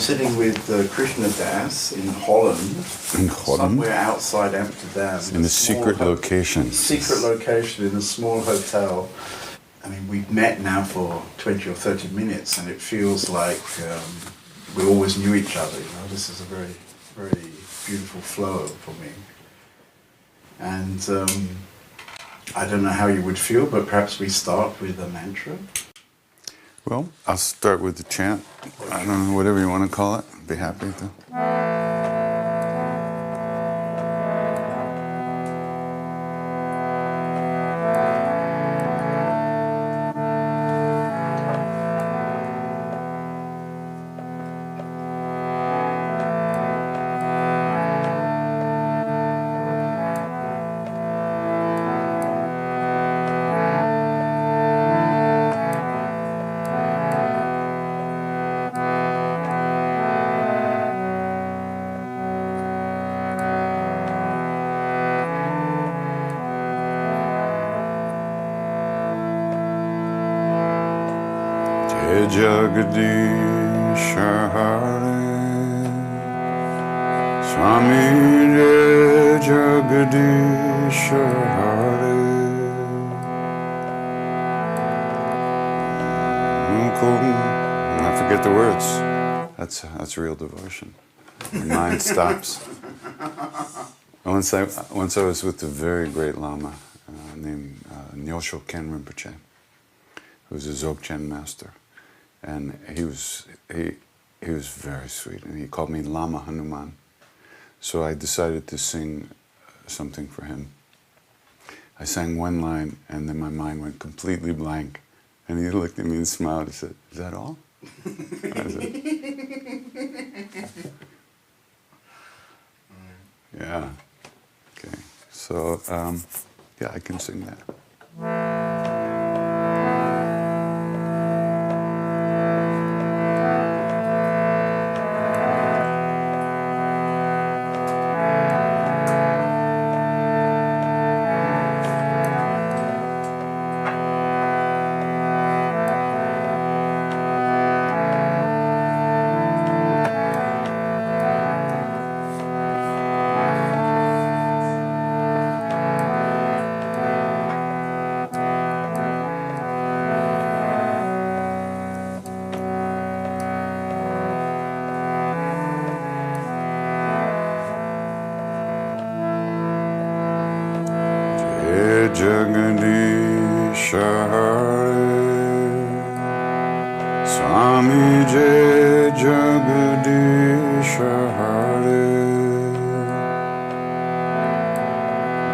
sitting with Krishna Das in Holland, somewhere outside Amsterdam. In a secret location. Secret location in a small hotel. I mean, we've met now for 20 or 30 minutes, and it feels like we always knew each other. You know, this is a very, very beautiful flow for me. And I don't know how you would feel, but perhaps we start with a mantra. Well, I'll start with the chant. I don't know, whatever you want to call it. I'd be happy to. Jagadish Hare Swami Jagadish Hare I forget the words. That's real devotion. The mind stops. Once I was with a very great Lama named Nyosho Ken Rinpoche, who was a Dzogchen master. And he was very sweet, and he called me Lama Hanuman. So I decided to sing something for him. I sang one line, and then my mind went completely blank. And he looked at me and smiled. He said, "Is that all?" I said, "Yeah." Okay. So yeah, I can sing that. Jagadish Hare Swami Jai Jagadish Hare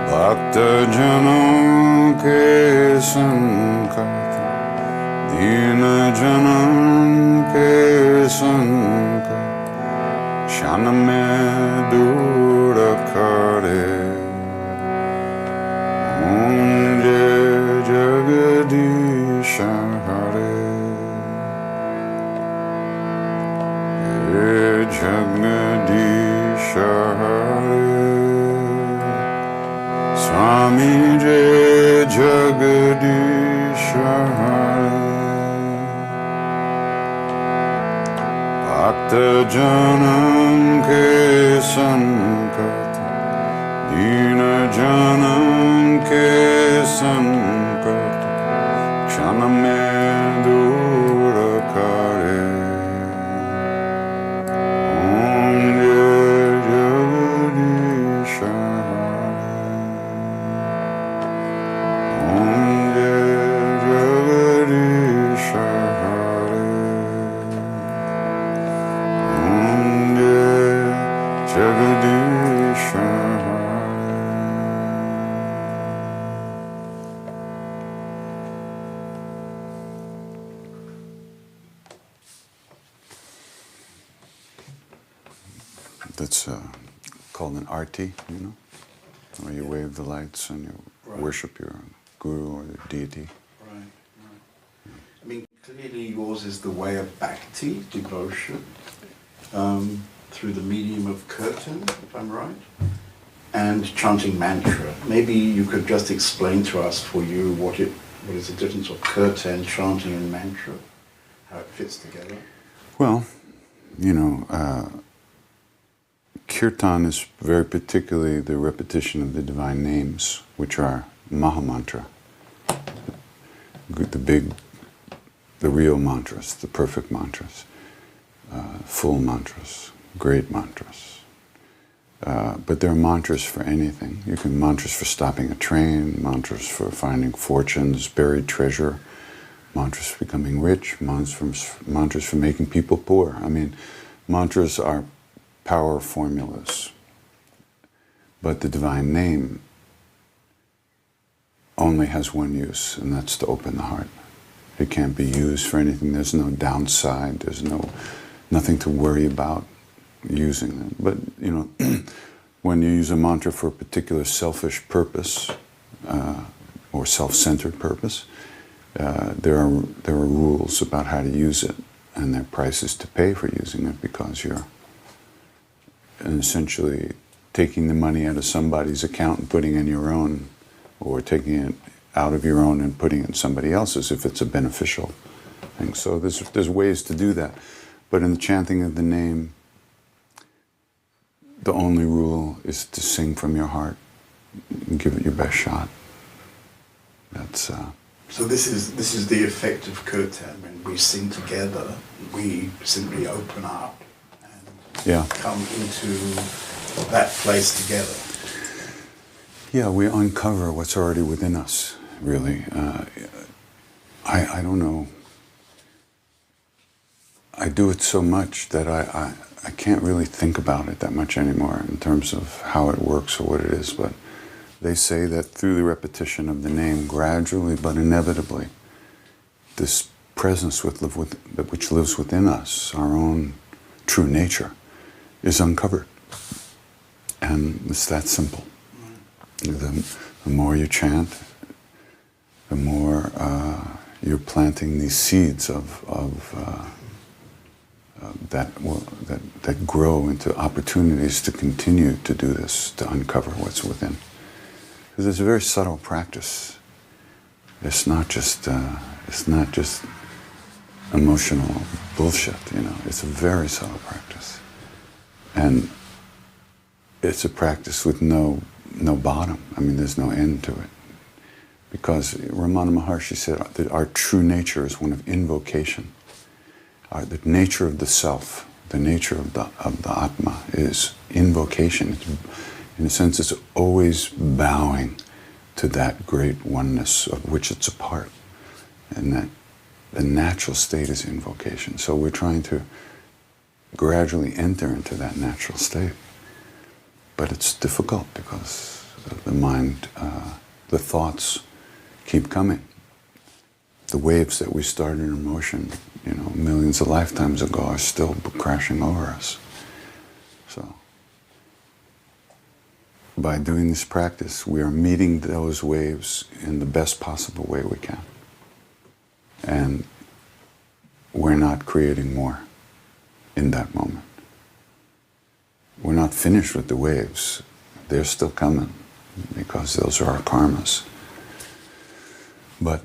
Bhakta Janam Ke Sankat Dina Janam Ke Sankat Shaname Dura Kare Jagadish Hare Jagadish Hare Swami Jai Jagadish Hare Bhakta Janam Ke Sankat Dina Janam Ke Sankat Kshaname Dura Kare Om Jagadish Hare Om Jagadish Hare Om Jagadish Hare. That's called an arti, you know, where you wave the lights and you worship your guru or your deity. Right. I mean, clearly yours is the way of bhakti, devotion, through the medium of kirtan, if I'm right, and chanting mantra. Maybe you could just explain to us, for you, what is the difference of kirtan, chanting, and mantra, how it fits together. Well, Kirtan is very particularly the repetition of the divine names, which are Mahamantra, the real mantras, the perfect mantras, full mantras, great mantras. But there are mantras for anything. You can mantras for stopping a train, mantras for finding fortunes, buried treasure, mantras for becoming rich, mantras for making people poor. I mean, mantras are power formulas. But the divine name only has one use, and that's to open the heart. It can't be used for anything. There's no downside. There's nothing to worry about using it. But, when you use a mantra for a particular selfish purpose or self-centered purpose, there are rules about how to use it, and there are prices to pay for using it, because you're essentially taking the money out of somebody's account and putting in your own, or taking it out of your own and putting it in somebody else's if it's a beneficial thing. So there's ways to do that. But in the chanting of the name, the only rule is to sing from your heart and give it your best shot. That's So this is the effect of kirtan. When we sing together, we simply open up and come into that place together. Yeah, we uncover what's already within us, really. I don't know. I do it so much that I can't really think about it that much anymore in terms of how it works or what it is. But they say that through the repetition of the name, gradually but inevitably, this presence which lives within us, our own true nature, is uncovered. And it's that simple. The more you chant, the more you're planting these seeds that grow into opportunities to continue to do this, to uncover what's within. Because it's a very subtle practice. It's not just emotional bullshit. It's a very subtle practice, and it's a practice with no bottom. I mean, there's no end to it. Because Ramana Maharshi said that our true nature is one of invocation. The nature of the self, the nature of the Atma is invocation. In a sense, it's always bowing to that great oneness of which it's a part. And that the natural state is invocation. So we're trying to gradually enter into that natural state. But it's difficult because the mind, the thoughts keep coming. The waves that we started in motion, millions of lifetimes ago are still crashing over us. So, by doing this practice, we are meeting those waves in the best possible way we can. And we're not creating more in that moment. We're not finished with the waves. They're still coming because those are our karmas. But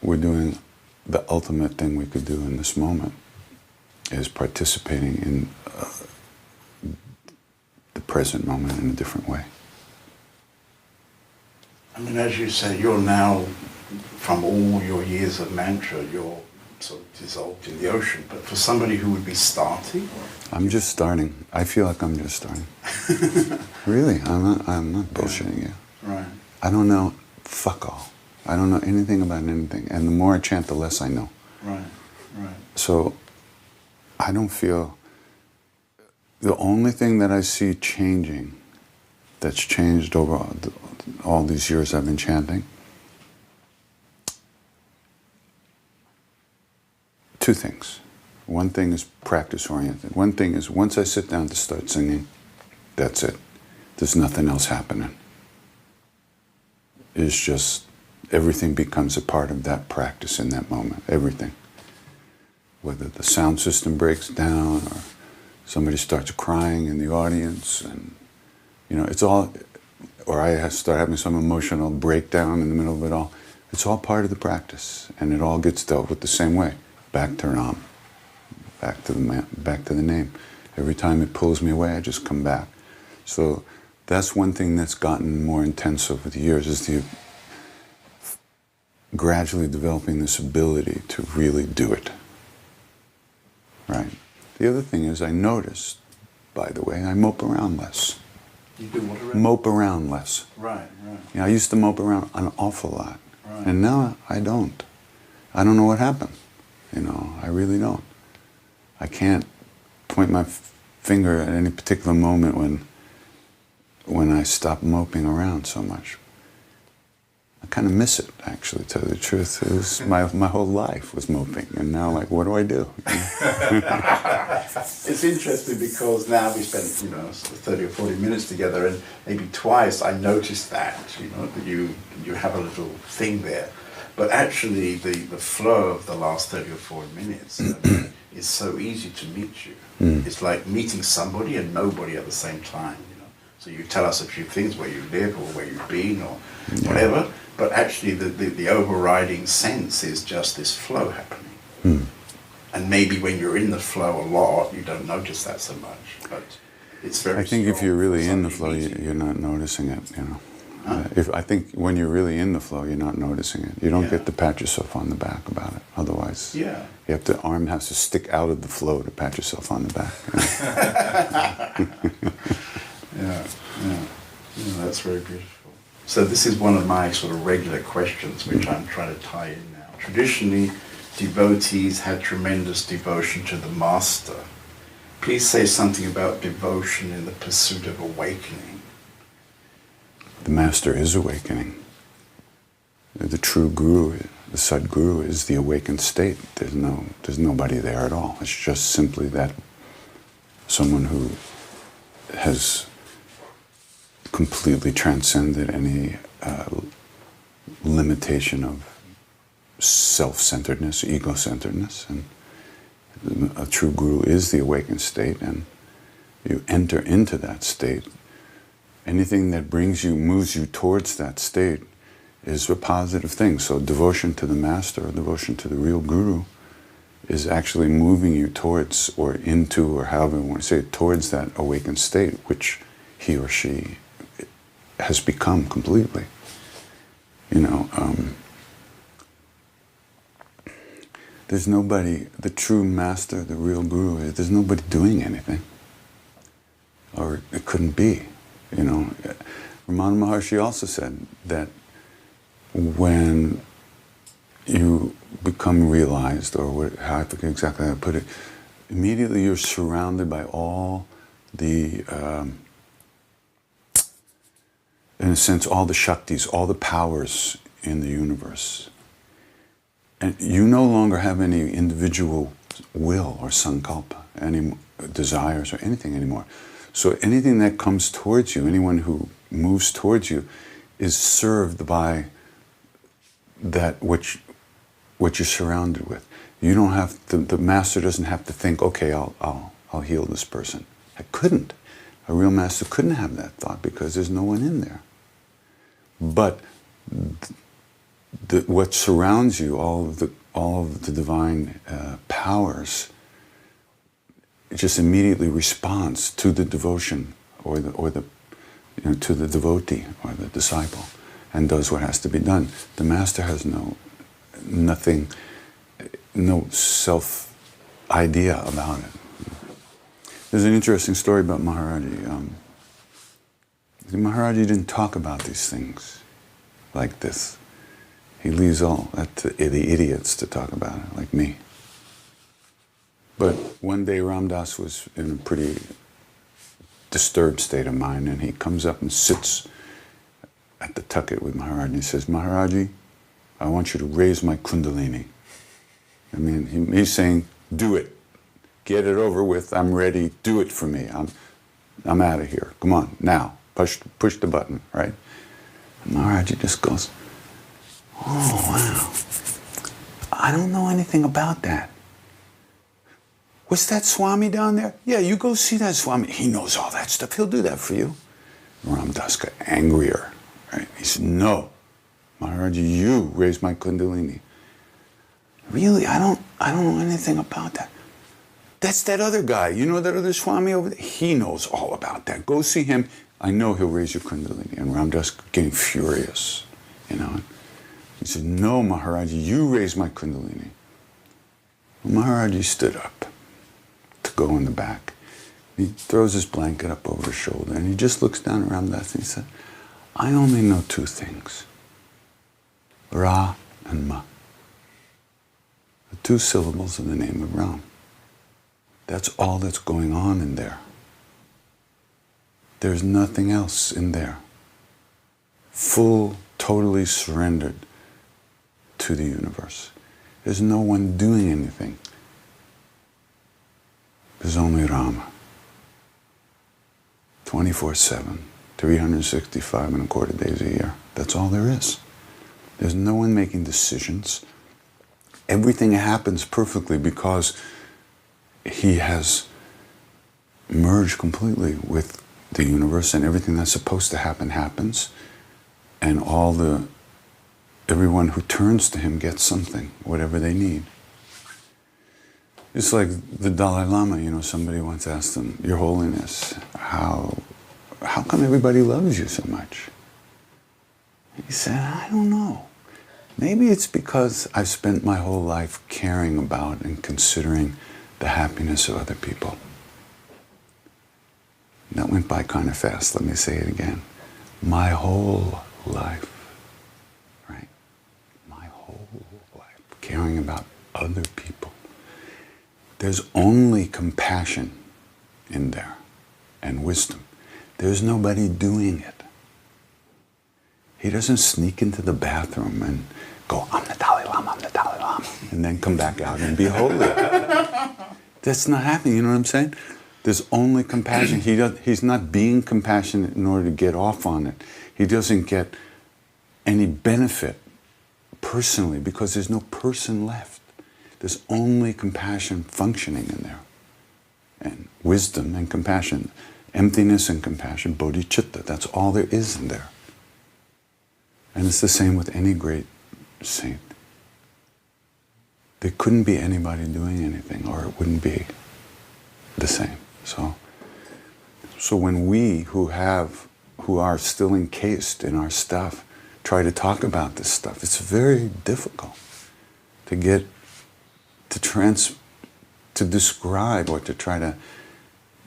we're doing the ultimate thing we could do in this moment is participating in the present moment in a different way. I mean, as you say, you're now, from all your years of mantra, you're sort of dissolved in the ocean. But for somebody who would be starting? I'm just starting. I feel like I'm just starting. Really, I'm not bullshitting you. Right. I don't know fuck all. I don't know anything about anything. And the more I chant, the less I know. Right. So I don't feel... The only thing that I see changing, that's changed over all these years I've been chanting, two things. One thing is practice-oriented. One thing is once I sit down to start singing, that's it. There's nothing else happening. It's just everything becomes a part of that practice in that moment. Everything. Whether the sound system breaks down or somebody starts crying in the audience, and it's all, or I start having some emotional breakdown in the middle of it all. It's all part of the practice, and it all gets dealt with the same way. Back to Ram, back to the name. Every time it pulls me away, I just come back. So that's one thing that's gotten more intense over the years, is the gradually developing this ability to really do it. Right. The other thing is, I noticed, by the way, I mope around less. You do what around? Mope around less. Right. You know, I used to mope around an awful lot. Right. And now I don't. I don't know what happened. You know, I really don't. I can't point my finger at any particular moment when I stop moping around so much. I kind of miss it, actually, to tell you the truth. It was my whole life was moping, and now, like, what do I do? It's interesting because now we spend, 30 or 40 minutes together, and maybe twice I noticed that, that you have a little thing there. But actually, the flow of the last 30 or 40 minutes is so easy to meet you. It's like meeting somebody and nobody at the same time. So you tell us a few things, where you live or where you've been or whatever, but actually the overriding sense is just this flow happening. And maybe when you're in the flow a lot, you don't notice that so much, but it's very I think if you're really in the flow, meeting. you're not noticing it, I think when you're really in the flow, you're not noticing it. You don't get to pat yourself on the back about it. Otherwise, arm has to stick out of the flow to pat yourself on the back. That's very beautiful. So this is one of my sort of regular questions, which I'm trying to tie in now. Traditionally, devotees had tremendous devotion to the master. Please say something about devotion in the pursuit of awakening. The master is awakening. The true guru, the Sadguru, is the awakened state. There's nobody there at all. It's just simply that someone who has completely transcended any limitation of self-centeredness, ego-centeredness, and a true guru is the awakened state, and you enter into that state. Anything that moves you towards that state is a positive thing. So devotion to the master, or devotion to the real guru, is actually moving you towards, or into, or however you want to say it, towards that awakened state, which he or she has become completely. There's nobody, the true master, the real guru, there's nobody doing anything. Or it couldn't be. Ramana Maharshi also said that when you become realized, or how I forget exactly how to put it, immediately you're surrounded by all the, in a sense, all the Shaktis, all the powers in the universe. And you no longer have any individual will or sankalpa, any desires or anything anymore. So anything that comes towards you, anyone who moves towards you, is served by that which you're surrounded with. You don't have to, the master doesn't have to think, okay, I'll heal this person. I couldn't. A real master couldn't have that thought because there's no one in there. But what surrounds you, all of the divine powers, it just immediately responds to the devotion, or to the devotee or the disciple, and does what has to be done. The master has no self idea about it. There's an interesting story about Maharaji. Maharaji didn't talk about these things like this. He leaves all that to the idiots to talk about it, like me. But one day Ram Dass was in a pretty disturbed state of mind, and he comes up and sits at the tucket with Maharaji, and he says, Maharaji, I want you to raise my kundalini. I mean, he's saying, do it. Get it over with. I'm ready. Do it for me. I'm out of here. Come on, now. Push the button, right? And Maharaji just goes, oh, wow. I don't know anything about that. What's that Swami down there? Yeah, you go see that Swami. He knows all that stuff. He'll do that for you. Ram Dass got angrier, right? He said, no, Maharaji, you raise my kundalini. Really? I don't know anything about that. That's that other guy. You know that other Swami over there? He knows all about that. Go see him. I know he'll raise your Kundalini. And Ramdas getting furious, you know. He said, no, Maharaji, you raise my Kundalini. Well, Maharaji stood up to go in the back. He throws his blanket up over his shoulder and he just looks down at Ramdas and he said, I only know two things, Ra and Ma. The two syllables of the name of Ram. That's all that's going on in there. There's nothing else in there. Full, totally surrendered to the universe. There's no one doing anything. There's only Rama. 24/7, 365 and a quarter days a year. That's all there is. There's no one making decisions. Everything happens perfectly because he has merged completely with the universe, and everything that's supposed to happen happens, and everyone who turns to him gets something, whatever they need. It's like the Dalai Lama, you know, somebody once asked him, Your Holiness, how come everybody loves you so much? He said, I don't know. Maybe it's because I've spent my whole life caring about and considering the happiness of other people. That went by kind of fast. Let me say it again. My whole life, right? My whole life, caring about other people. There's only compassion in there and wisdom. There's nobody doing it. He doesn't sneak into the bathroom and go, I'm the Dalai Lama, I'm the Dalai Lama, and then come back out and be holy. That's not happening, you know what I'm saying? There's only compassion. He's not being compassionate in order to get off on it. He doesn't get any benefit personally because there's no person left. There's only compassion functioning in there. And wisdom and compassion, emptiness and compassion, bodhicitta, that's all there is in there. And it's the same with any great saint. There couldn't be anybody doing anything or it wouldn't be the same. So when we who are still encased in our stuff try to talk about this stuff, it's very difficult to get to describe or to try to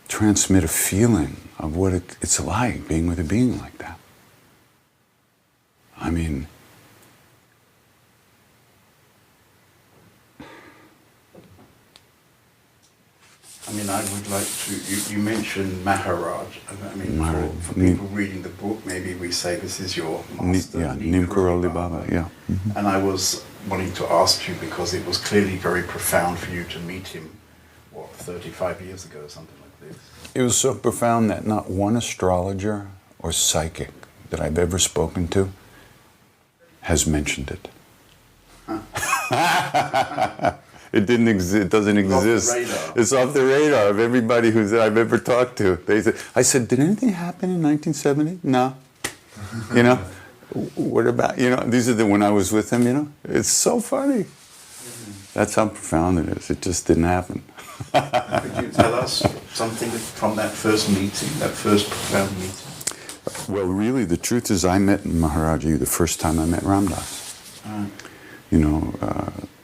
transmit a feeling of what it's like being with a being like that. I mean, I would like to, you mentioned Maharaj. I mean, for people reading the book, maybe we say this is your master. Neem Karoli Baba, yeah. Mm-hmm. And I was wanting to ask you, because it was clearly very profound for you to meet him, 35 years ago, something like this. It was so profound that not one astrologer or psychic that I've ever spoken to has mentioned it. Huh. It didn't exist. It doesn't exist. It's off the radar of everybody I've ever talked to. I said, did anything happen in 1970? No. You know, what about, you know, these are when I was with him, you know. It's so funny. That's how profound it is. It just didn't happen. Could you tell us something from that first meeting, that first profound meeting? Well, really, the truth is I met Maharaji the first time I met Ramdas. Right. You know,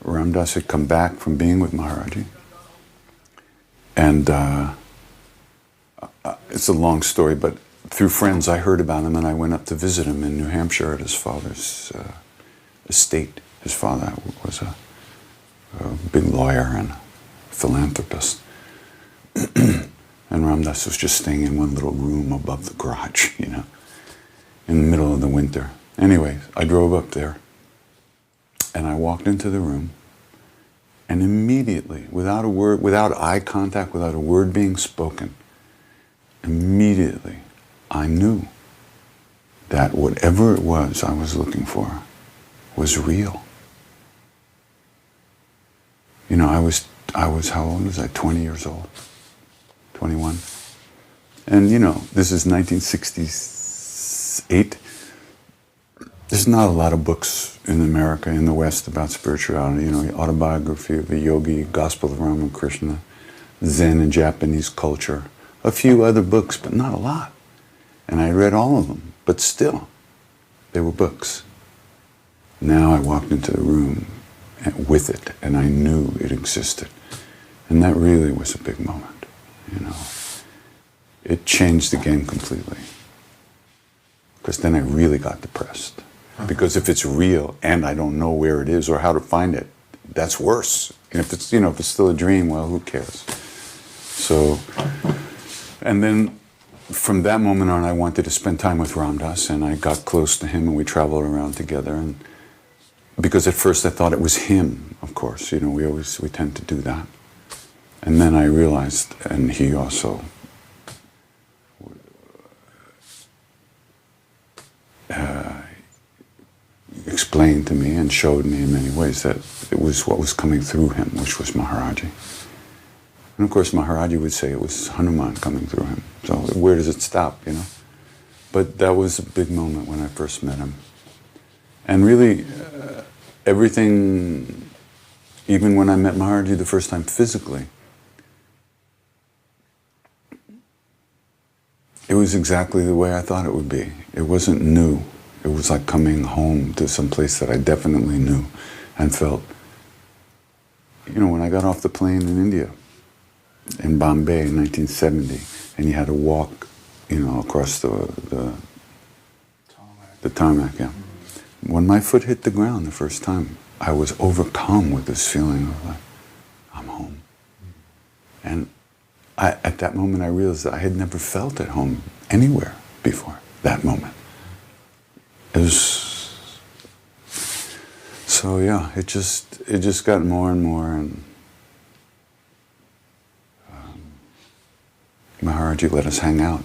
Ramdas had come back from being with Maharaji. And it's a long story, but through friends I heard about him and I went up to visit him in New Hampshire at his father's estate. His father was a big lawyer and a philanthropist. And Ramdas was just staying in one little room above the garage, you know, in the middle of the winter. Anyway, I drove up there and I walked into the room, and immediately, without a word, without eye contact, without a word being spoken, immediately I knew that whatever it was I was looking for was real. You know, I was how old was I? 20 years old. 21. And you know, this is 1968. There's not a lot of books in America, in the West, about spirituality. You know, autobiography of a yogi, Gospel of Rama Krishna, Zen and Japanese culture, a few other books, but not a lot. And I read all of them, but still, they were books. Now I walked into the room with it, and I knew it existed. And that really was a big moment, you know. It changed the game completely. Because then I really got depressed. Because if it's real and I don't know where it is or how to find it, that's worse. And if it's, you know, if it's still a dream, well, who cares? So, and then from that moment on, I wanted to spend time with Ram Dass, and I got close to him, and we traveled around together. And because at first I thought it was him, of course, you know, we tend to do that. And then I realized, and he also explained to me and showed me in many ways that it was what was coming through him, which was Maharaji. And of course Maharaji would say it was Hanuman coming through him. So where does it stop, you know? But that was a big moment when I first met him. And really, everything, even when I met Maharaji the first time physically, it was exactly the way I thought it would be. It wasn't new. It was like coming home to some place that I definitely knew and felt. You know, when I got off the plane in India, in Bombay in 1970, and you had to walk, you know, across the tarmac, yeah. When my foot hit the ground the first time, I was overcome with this feeling of like, I'm home. And at that moment I realized that I had never felt at home anywhere before that moment. It was, so yeah, it just got more and more, and Maharaji let us hang out.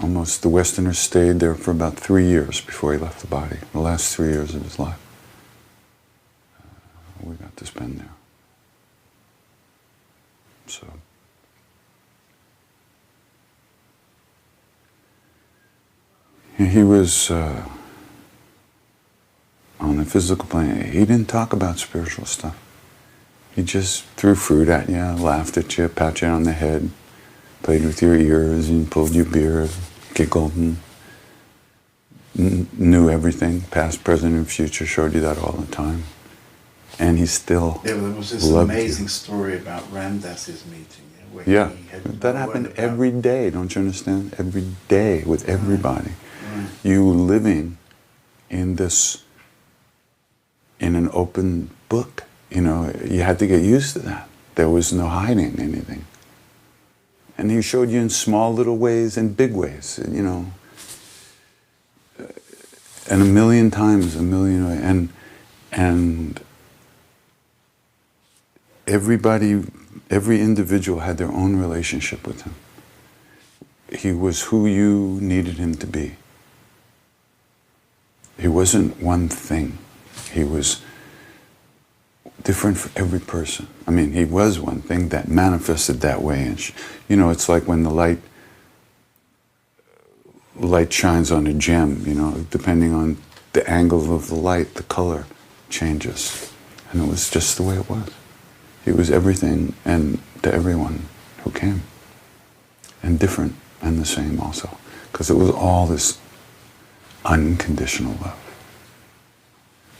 Almost, the Westerners stayed there for about 3 years before he left the body, the last 3 years of his life. We got to spend there. So. He was on the physical plane. He didn't talk about spiritual stuff. He just threw fruit at you, laughed at you, pat you on the head, played with your ears, and pulled your beard, giggled, and knew everything, past, present, and future, showed you that all the time. And he still there was this amazing story about Ram Dass's meeting. Where he had that happened every day, don't you understand? Every day with everybody. You living in this, in an open book, you know, you had to get used to that. There was no hiding anything. And he showed you in small little ways and big ways, you know, and a million times, a million ways. And everybody, every individual had their own relationship with him. He was who you needed him to be. He wasn't one thing. He was different for every person. I mean, he was one thing that manifested that way. And you know, it's like when the light shines on a gem, you know, depending on the angle of the light, the color changes. And it was just the way it was. He was everything and to everyone who came. And different and the same also. Because it was all this unconditional love.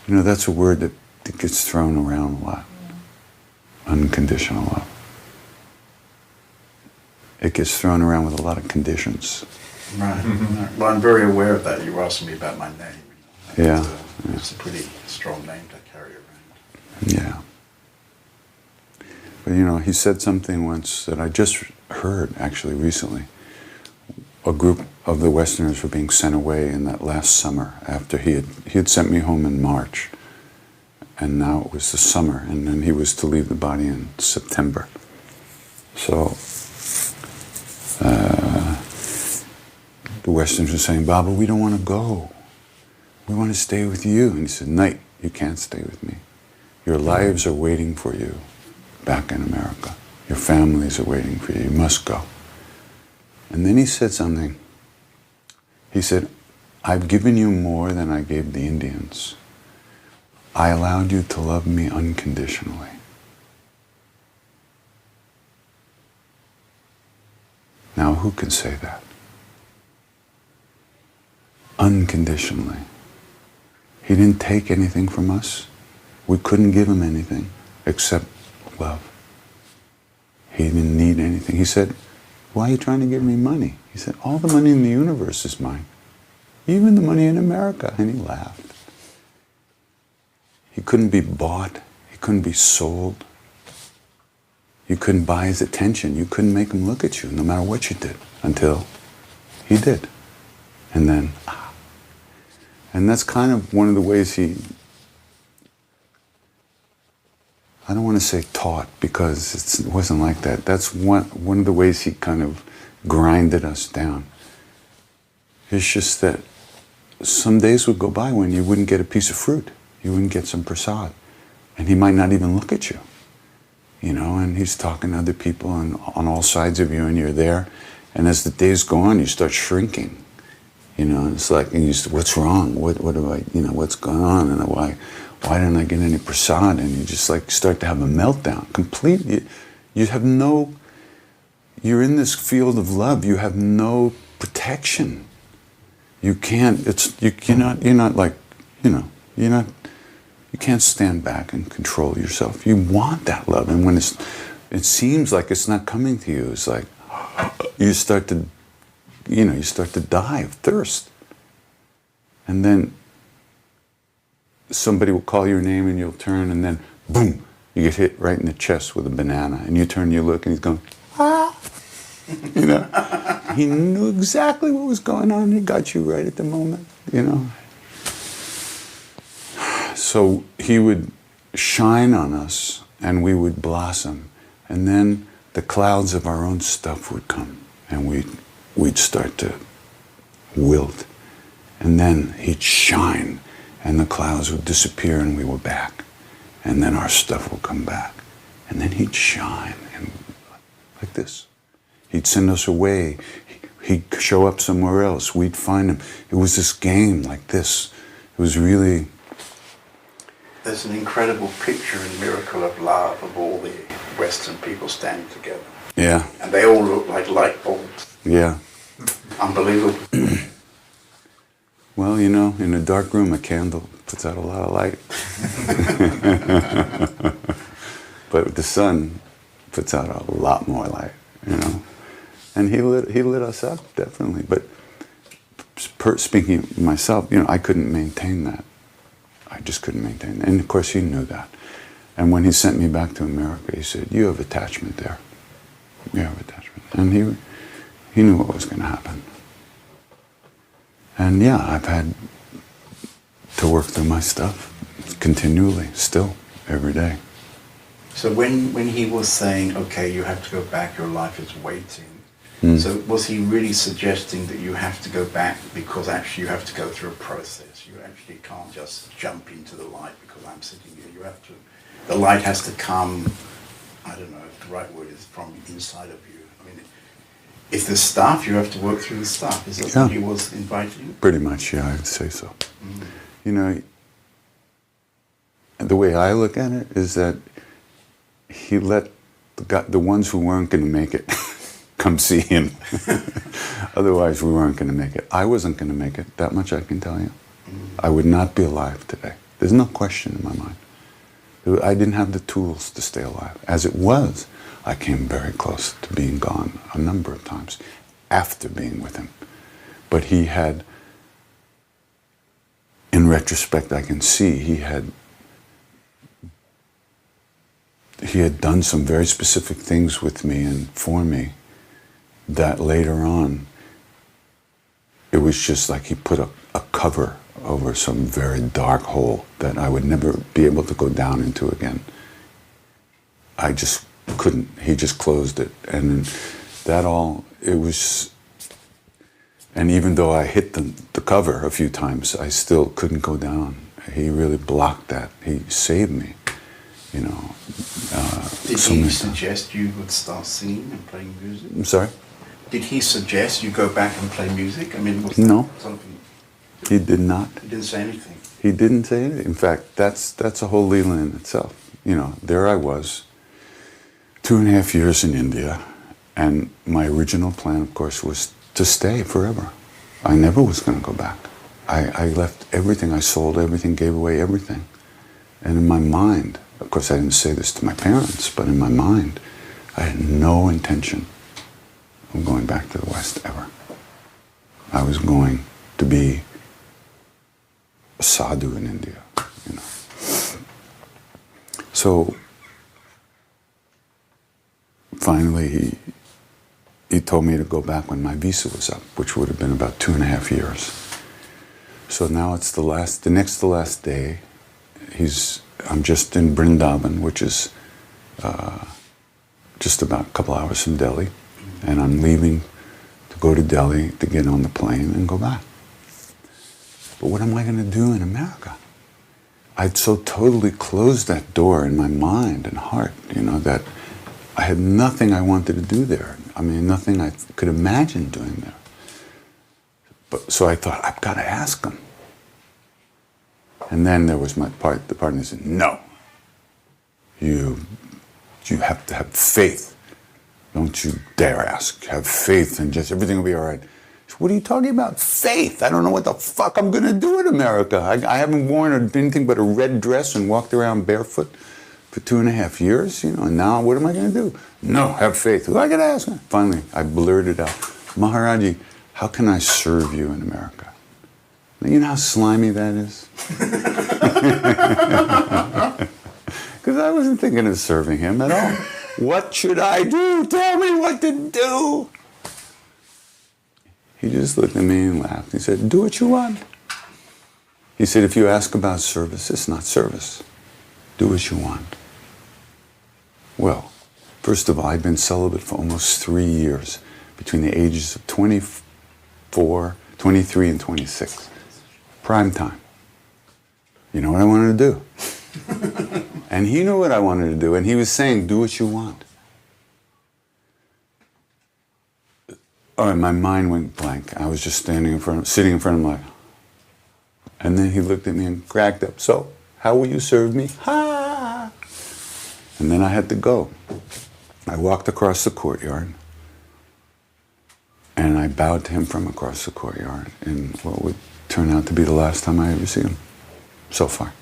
You know, that's a word that gets thrown around a lot. Unconditional love. It gets thrown around with a lot of conditions. Right. Well, I'm very aware of that. You were asking me about my name. You know. It's a pretty strong name to carry around. Yeah. But you know, he said something once that I just heard actually recently. A group of the Westerners were being sent away in that last summer after he had sent me home in March. And now it was the summer, and then he was to leave the body in September. So the Westerners were saying, Baba, we don't want to go. We want to stay with you. And he said, no, you can't stay with me. Your lives are waiting for you back in America. Your families are waiting for you. You must go. And then he said something. He said, I've given you more than I gave the Indians. I allowed you to love me unconditionally. Now, who can say that? Unconditionally. He didn't take anything from us. We couldn't give him anything except love. He didn't need anything. He said, why are you trying to give me money? He said, all the money in the universe is mine. Even the money in America. And he laughed. He couldn't be bought. He couldn't be sold. You couldn't buy his attention. You couldn't make him look at you, no matter what you did, until he did. And then, and that's kind of one of the ways he, I don't want to say taught, because it wasn't like that. That's one of the ways he kind of grinded us down. It's just that some days would go by when you wouldn't get a piece of fruit. You wouldn't get some prasad. And he might not even look at you. You know, and he's talking to other people on all sides of you, and you're there. And as the days go on, you start shrinking. You know, and it's like, and you say, what's wrong? What do I, you know, what's going on? And why didn't I get any prasad? And you just like start to have a meltdown. Completely, you have no, you're in this field of love. You have no protection. You can't, you're not like, you know, you can't stand back and control yourself. You want that love. And when it seems like it's not coming to you, it's like, you start to die of thirst. And then somebody will call your name and you'll turn, and then boom, you get hit right in the chest with a banana. And you turn, you look, and he's going, ah. You know, he knew exactly what was going on. He got you right at the moment, you know. So he would shine on us, and we would blossom. And then the clouds of our own stuff would come, and we'd start to wilt. And then he'd shine, and the clouds would disappear, and we were back. And then our stuff would come back. And then he'd shine, and like this. He'd send us away. He'd show up somewhere else. We'd find him. It was this game like this. It was really... There's an incredible picture and miracle of love of all the Western people standing together. Yeah. And they all look like light bulbs. Yeah. Unbelievable. Well, you know, in a dark room, a candle puts out a lot of light. But the sun puts out a lot more light, you know. And he lit us up, definitely. But speaking of myself, you know, I couldn't maintain that. I just couldn't maintain that. And of course, he knew that. And when he sent me back to America, he said, you have attachment there. You have attachment. And he knew what was going to happen. And yeah, I've had to work through my stuff continually, still, every day. So when he was saying, okay, you have to go back, your life is waiting, so was he really suggesting that you have to go back because actually you have to go through a process? You actually can't just jump into the light because I'm sitting here. You have to, the light has to come, I don't know if the right word is from inside of you. I mean, if there's stuff, you have to work through the stuff. Is that what he was inviting you? Pretty much, yeah, I'd say so. You know, the way I look at it is that he let the ones who weren't going to make it come see him. Otherwise, we weren't going to make it. I wasn't going to make it. That much I can tell you. I would not be alive today. There's no question in my mind. I didn't have the tools to stay alive. As it was, I came very close to being gone a number of times after being with him. But he had, in retrospect, I can see he had done some very specific things with me and for me that later on, it was just like he put a cover over some very dark hole that I would never be able to go down into again. I just couldn't. He just closed it. And that all, it was, and even though I hit the cover a few times, I still couldn't go down. He really blocked that. He saved me. You know, did he suggest you would start singing and playing music? I'm sorry? Did he suggest you go back and play music? I mean, was no, that something? He did not. He didn't say anything. He didn't say anything. In fact, that's a whole Leela in itself. You know, there I was, 2.5 years in India, And my original plan, of course, was to stay forever. I never was going to go back. I left everything, I sold everything, gave away everything. And in my mind, of course I didn't say this to my parents, but in my mind, I had no intention of going back to the West ever. I was going to be a sadhu in India, you know. So finally he told me to go back when my visa was up, which would have been about 2.5 years. So now it's the next to last day. I'm just in Vrindavan, which is just about a couple hours from Delhi, and I'm leaving to go to Delhi to get on the plane and go back. But what am I going to do in America? I'd so totally closed that door in my mind and heart, you know, that I had nothing I wanted to do there. I mean, nothing I could imagine doing there. So I thought, I've got to ask him. And then there was the partner said, no, you have to have faith. Don't you dare ask. Have faith and just everything will be all right. Said, what are you talking about? Faith? I don't know what the fuck I'm going to do in America. I haven't worn anything but a red dress and walked around barefoot for 2.5 years, you know, and now what am I going to do? No, have faith. Who am I going to ask? Finally, I blurted out, Maharaji, how can I serve you in America? You know how slimy that is? Because I wasn't thinking of serving him at all. What should I do? Tell me what to do. He just looked at me and laughed. He said, do what you want. He said, if you ask about service, it's not service. Do what you want. Well, first of all, I'd been celibate for almost 3 years, between the ages of 24, 23, and 26. Prime time. You know what I wanted to do. And he knew what I wanted to do, and he was saying, do what you want. Oh, and my mind went blank. I was just sitting in front of him like, and then he looked at me and cracked up. So, how will you serve me? Ha! And then I had to go. I walked across the courtyard, and I bowed to him from across the courtyard in what would turn out to be the last time I ever see him, so far.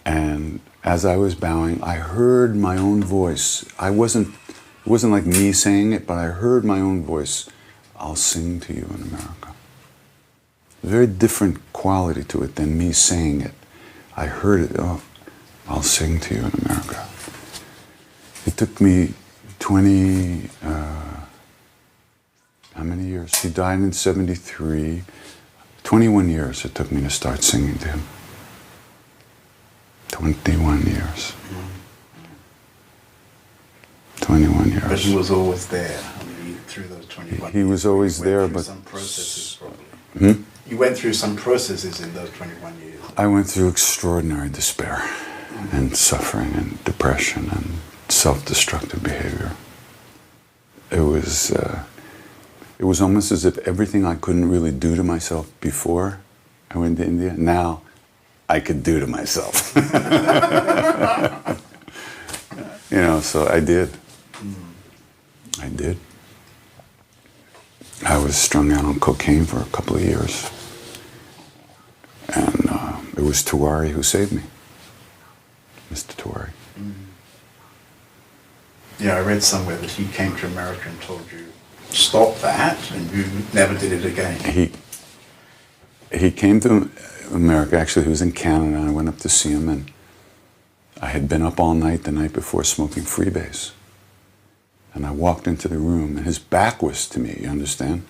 And as I was bowing, I heard my own voice. It wasn't like me saying it, but I heard my own voice. I'll sing to you in America. A very different quality to it than me saying it. I heard it, oh, I'll sing to you in America. It took me 20, how many years? He died in 73. 21 years it took me to start singing to him. 21 years. 21 years. But he was always there. I mean, through those 21 years. He was always there, but... some processes, probably. You went through some processes in those 21 years. I went through extraordinary despair and suffering and depression and self-destructive behavior. It was almost as if everything I couldn't really do to myself before I went to India, now I could do to myself. You know, so I did. I did. I was strung out on cocaine for a couple of years. And it was Tiwari who saved me. Mr. Tiwari. Yeah, I read somewhere that he came to America and told you, stop that, and you never did it again. He came to America, actually he was in Canada, and I went up to see him, and I had been up all night the night before smoking freebase. And I walked into the room, and his back was to me, you understand?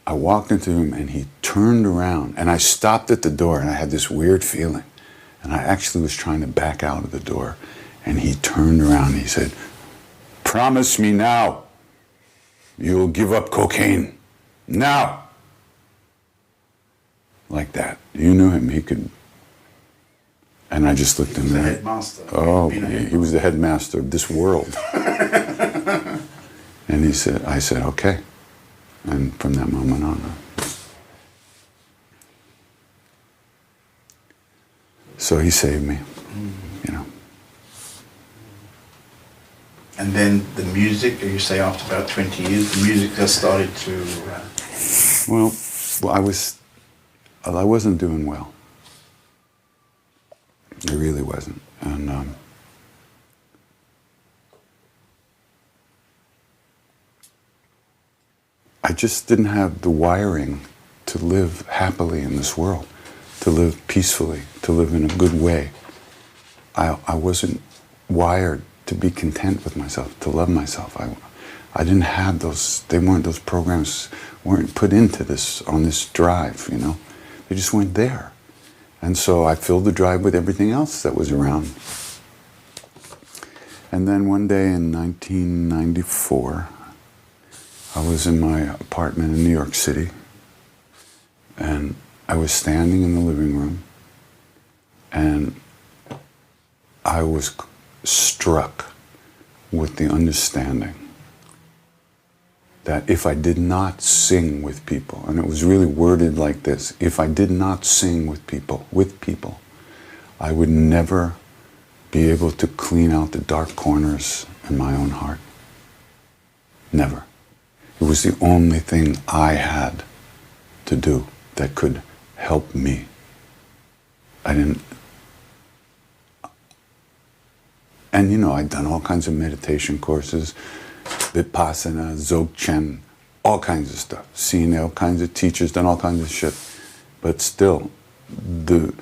I walked into the room, and he turned around, and I stopped at the door, and I had this weird feeling. And I actually was trying to back out of the door, and he turned around, and he said, promise me now, you'll give up cocaine. Now! Like that. You knew him, he could... And I just looked at him. He was the headmaster. Oh, he was the headmaster of this world. And I said, okay. And from that moment on. So he saved me, you know. And And then the music, you say after about 20 years, the music just started to... Well, I wasn't doing well. I really wasn't. And I just didn't have the wiring to live happily in this world, to live peacefully, to live in a good way. I wasn't wired to be content with myself, to love myself. I didn't have those, those programs weren't put into this, on this drive, you know. They just weren't there. And so I filled the drive with everything else that was around. And then one day in 1994, I was in my apartment in New York City, and I was standing in the living room, and I was struck with the understanding that if I did not sing with people, and it was really worded like this, if I did not sing with people, I would never be able to clean out the dark corners in my own heart. Never. It was the only thing I had to do that could help me. And you know, I'd done all kinds of meditation courses, Vipassana, Dzogchen, all kinds of stuff, seen all kinds of teachers, done all kinds of shit. But still, the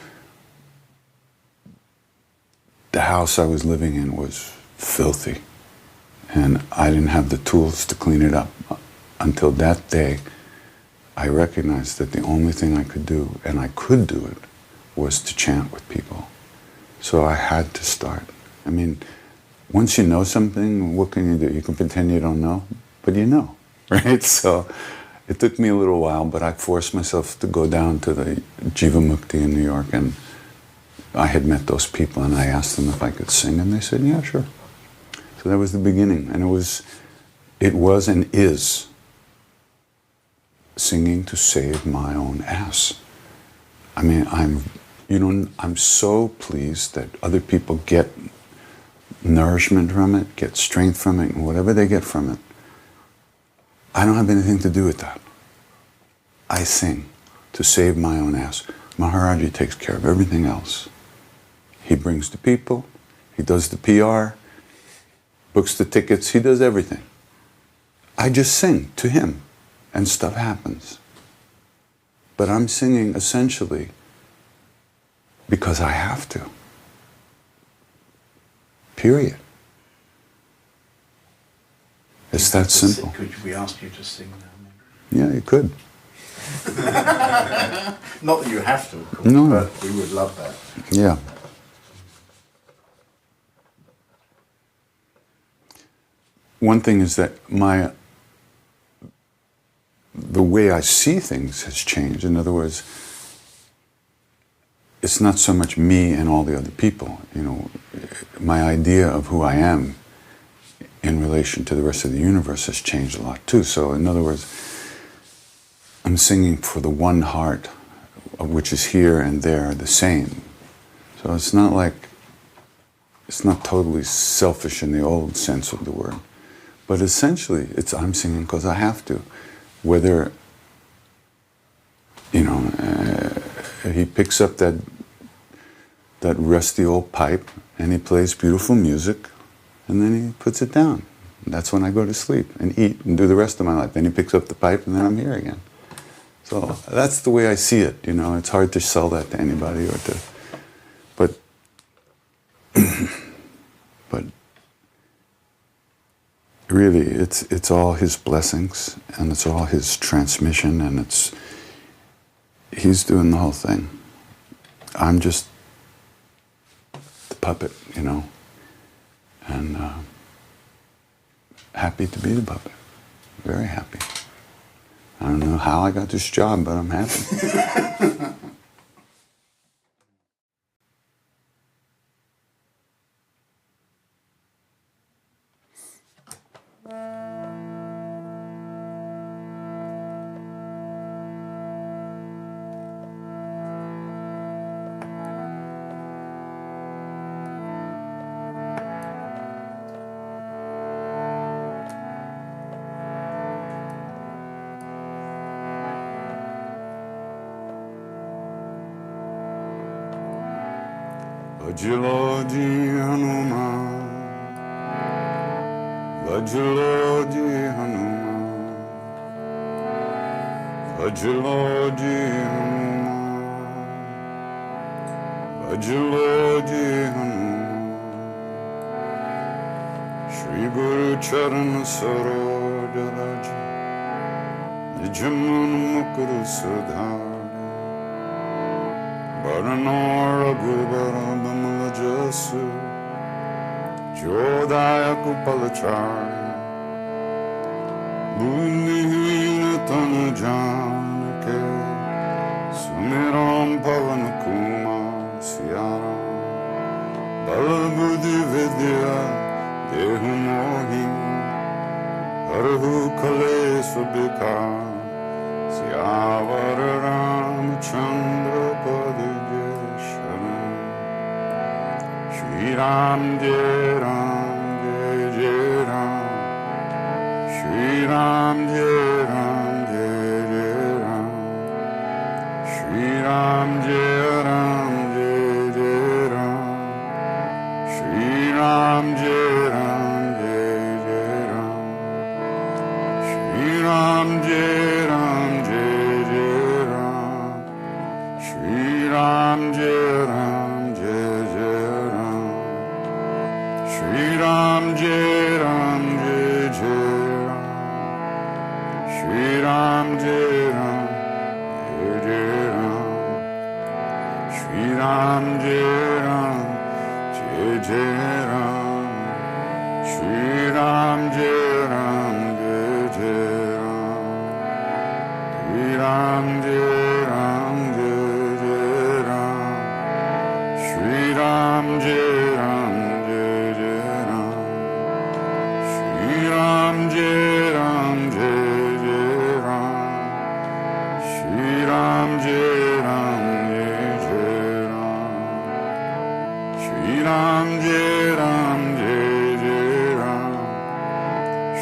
house I was living in was filthy. And I didn't have the tools to clean it up. Until that day, I recognized that the only thing I could do, and I could do it, was to chant with people. So I had to start. I mean, once you know something, what can you do? You can pretend you don't know, but you know, right? So it took me a little while, but I forced myself to go down to the Jivamukti in New York, and I had met those people, and I asked them if I could sing, and they said, yeah, sure. So that was the beginning, and it was and is singing to save my own ass. I mean, I'm so pleased that other people get nourishment from it, get strength from it, and whatever they get from it. I don't have anything to do with that. I sing to save my own ass. Maharaji takes care of everything else. He brings the people, he does the PR, books the tickets, he does everything. I just sing to him, and stuff happens. But I'm singing essentially because I have to. Period. It's that simple. Could we ask you to sing now? Yeah, you could. Not that you have to, of course, No. But we would love that. Yeah. One thing is that the way I see things has changed. In other words, it's not so much me and all the other people. You know, my idea of who I am in relation to the rest of the universe has changed a lot too. So in other words, I'm singing for the one heart, which is here and there the same. So it's not totally selfish in the old sense of the word. But essentially, I'm singing because I have to. Whether, you know, he picks up that rusty old pipe and he plays beautiful music, and then he puts it down. And that's when I go to sleep and eat and do the rest of my life. Then he picks up the pipe and then I'm here again. So that's the way I see it. You know, it's hard to sell that to anybody but really, it's all his blessings, and it's all his transmission, and he's doing the whole thing. I'm just the puppet, you know, and happy to be the puppet. Very happy. I don't know how I got this job, but I'm happy. Bhajaloji Hanuman, Bhajaloji Hanuman, Bhajaloji Hanuman, Bhajaloji Hanuman, Shri Guru Charan Saroj Raja, Nijaman Mukuru Sudhar, Barano Raghubara Bamala Jasu, Jodaya Kupalachari, Buddhihina Tanu Janake, Sumiram Pavan Kumar Siaram, Balabudhi Vidya Dehu Mohi, Harhu Kale Subhika, Siyavar Ramchandra Paduje Sharam, Shri Ram Jai Ram Jai Jai Ram, Shri Ram Jai Ram Jai Jai Ram, Shri Ram Jai Ram Jai Jai Ram, Shri Ram Jai Ram Jai Jai Ram, Shri Ram Jai Ram Jai Jai Ram, Shri Ram Jai Ram Jai Jai Ram, Shri Ram Jai Ram Jai Jai Ram, Shri Ram Jai Ram Jai Jai Ram, Shri Ram Jai Ram Jai Jai Ram, Shri Ram Jai Ram Jai Jai Ram, Shri Ram Jai Ram Jai Jai Ram, Shri Ram Jai Ram Jai Jai Ram, Shri Ram Jai Ram Jai Jai Ram, Shri Ram Jai Ram Jai Jai Ram, Shri Ram Jai Ram Jai Jai Ram,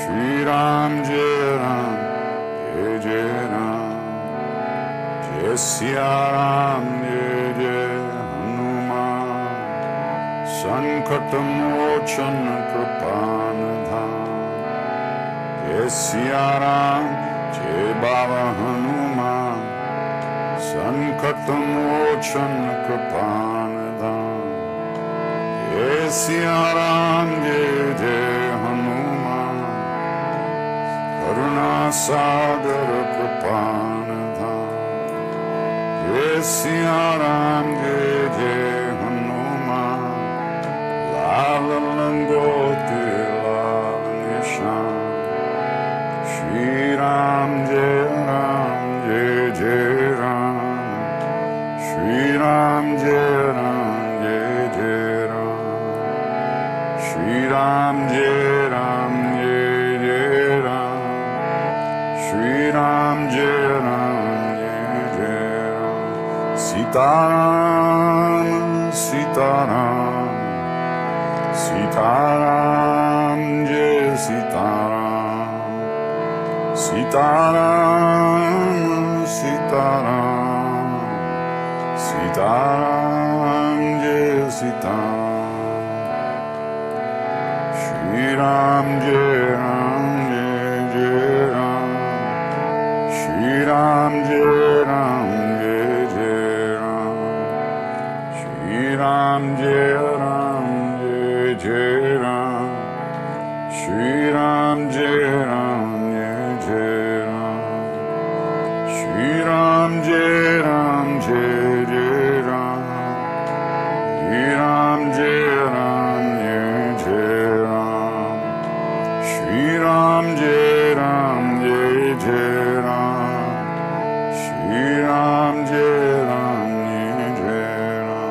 Shri Ram Jai Ram Jai Jai Ram, Jai Siya Ram Jai Jai Hanuman, Sankat Mochan Kripan Dham, Jai Siya Ram Jai Baba Hanuman, Sankat Mochan Kripan Dham, Jai Siya Ram Jai Jai Hanuman, Karuna Sagar Kripan Dham, Jai Siya Ram Jai Jai Hanuman, Lal Langoti Lal Nishan, Shri Ram Jai Ram Jai Jai Ram, Shri Ram Jai Ram Jai Jai Ram, Shri Ram Jai Ram Jai Jai Ram, Shri Ram Jai Ram Jai Jai Ram, Sitaram Sitaram, Sitaram Jai Sitaram, Sitaram Sitaram, Sitaram Jai Sitaram, Shri Ram Jai Ram Jai Jai Ram, Shri Ram Jai Ram Jai Jai Ram, Shri Ram Jai Ram Jai Jai Ram, Shri Ram Jai Ram Jai Jai Ram, Shri Ram Jai Ram Jai Jai Ram, Shri Ram Jai Ram Jai Jai Ram, Shri Ram Jai Ram Jai Jai Ram, Shri Ram Jai Ram Jai Jai Ram.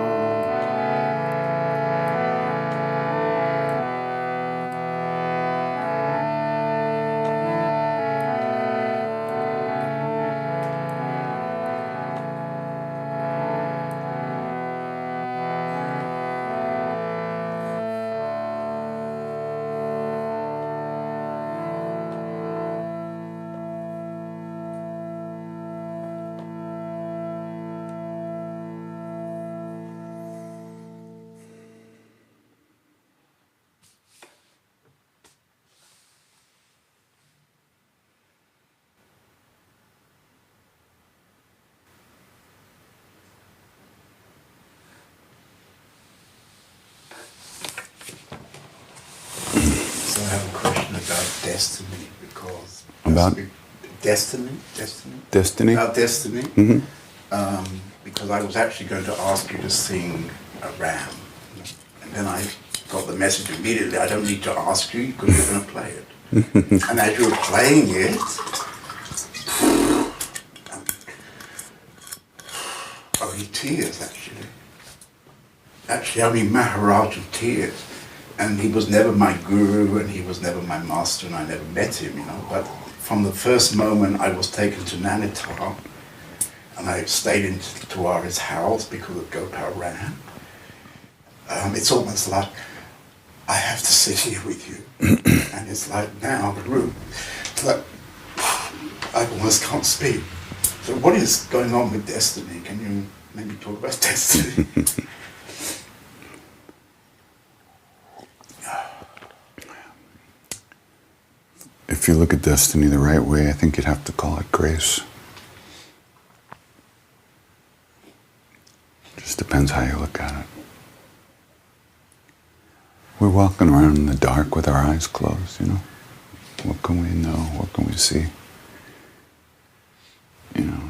have a question about destiny, because About destiny, destiny. about destiny. Mm-hmm. Because I was actually going to ask you to sing a ram, and then I got the message immediately. I don't need to ask you because you're going to play it. And as you were playing it, only tears actually. Actually, only Maharaj of tears. And he was never my guru, and he was never my master, and I never met him, you know. But from the first moment I was taken to Nainital, and I stayed in Tiwaris house because of Gopal Ram, it's almost like I have to sit here with you. And it's like now the room, it's like I almost can't speak. So what is going on with destiny? Can you maybe talk about destiny? If you look at destiny the right way, I think you'd have to call it grace. Just depends how you look at it. We're walking around in the dark with our eyes closed, you know. What can we know? What can we see? You know.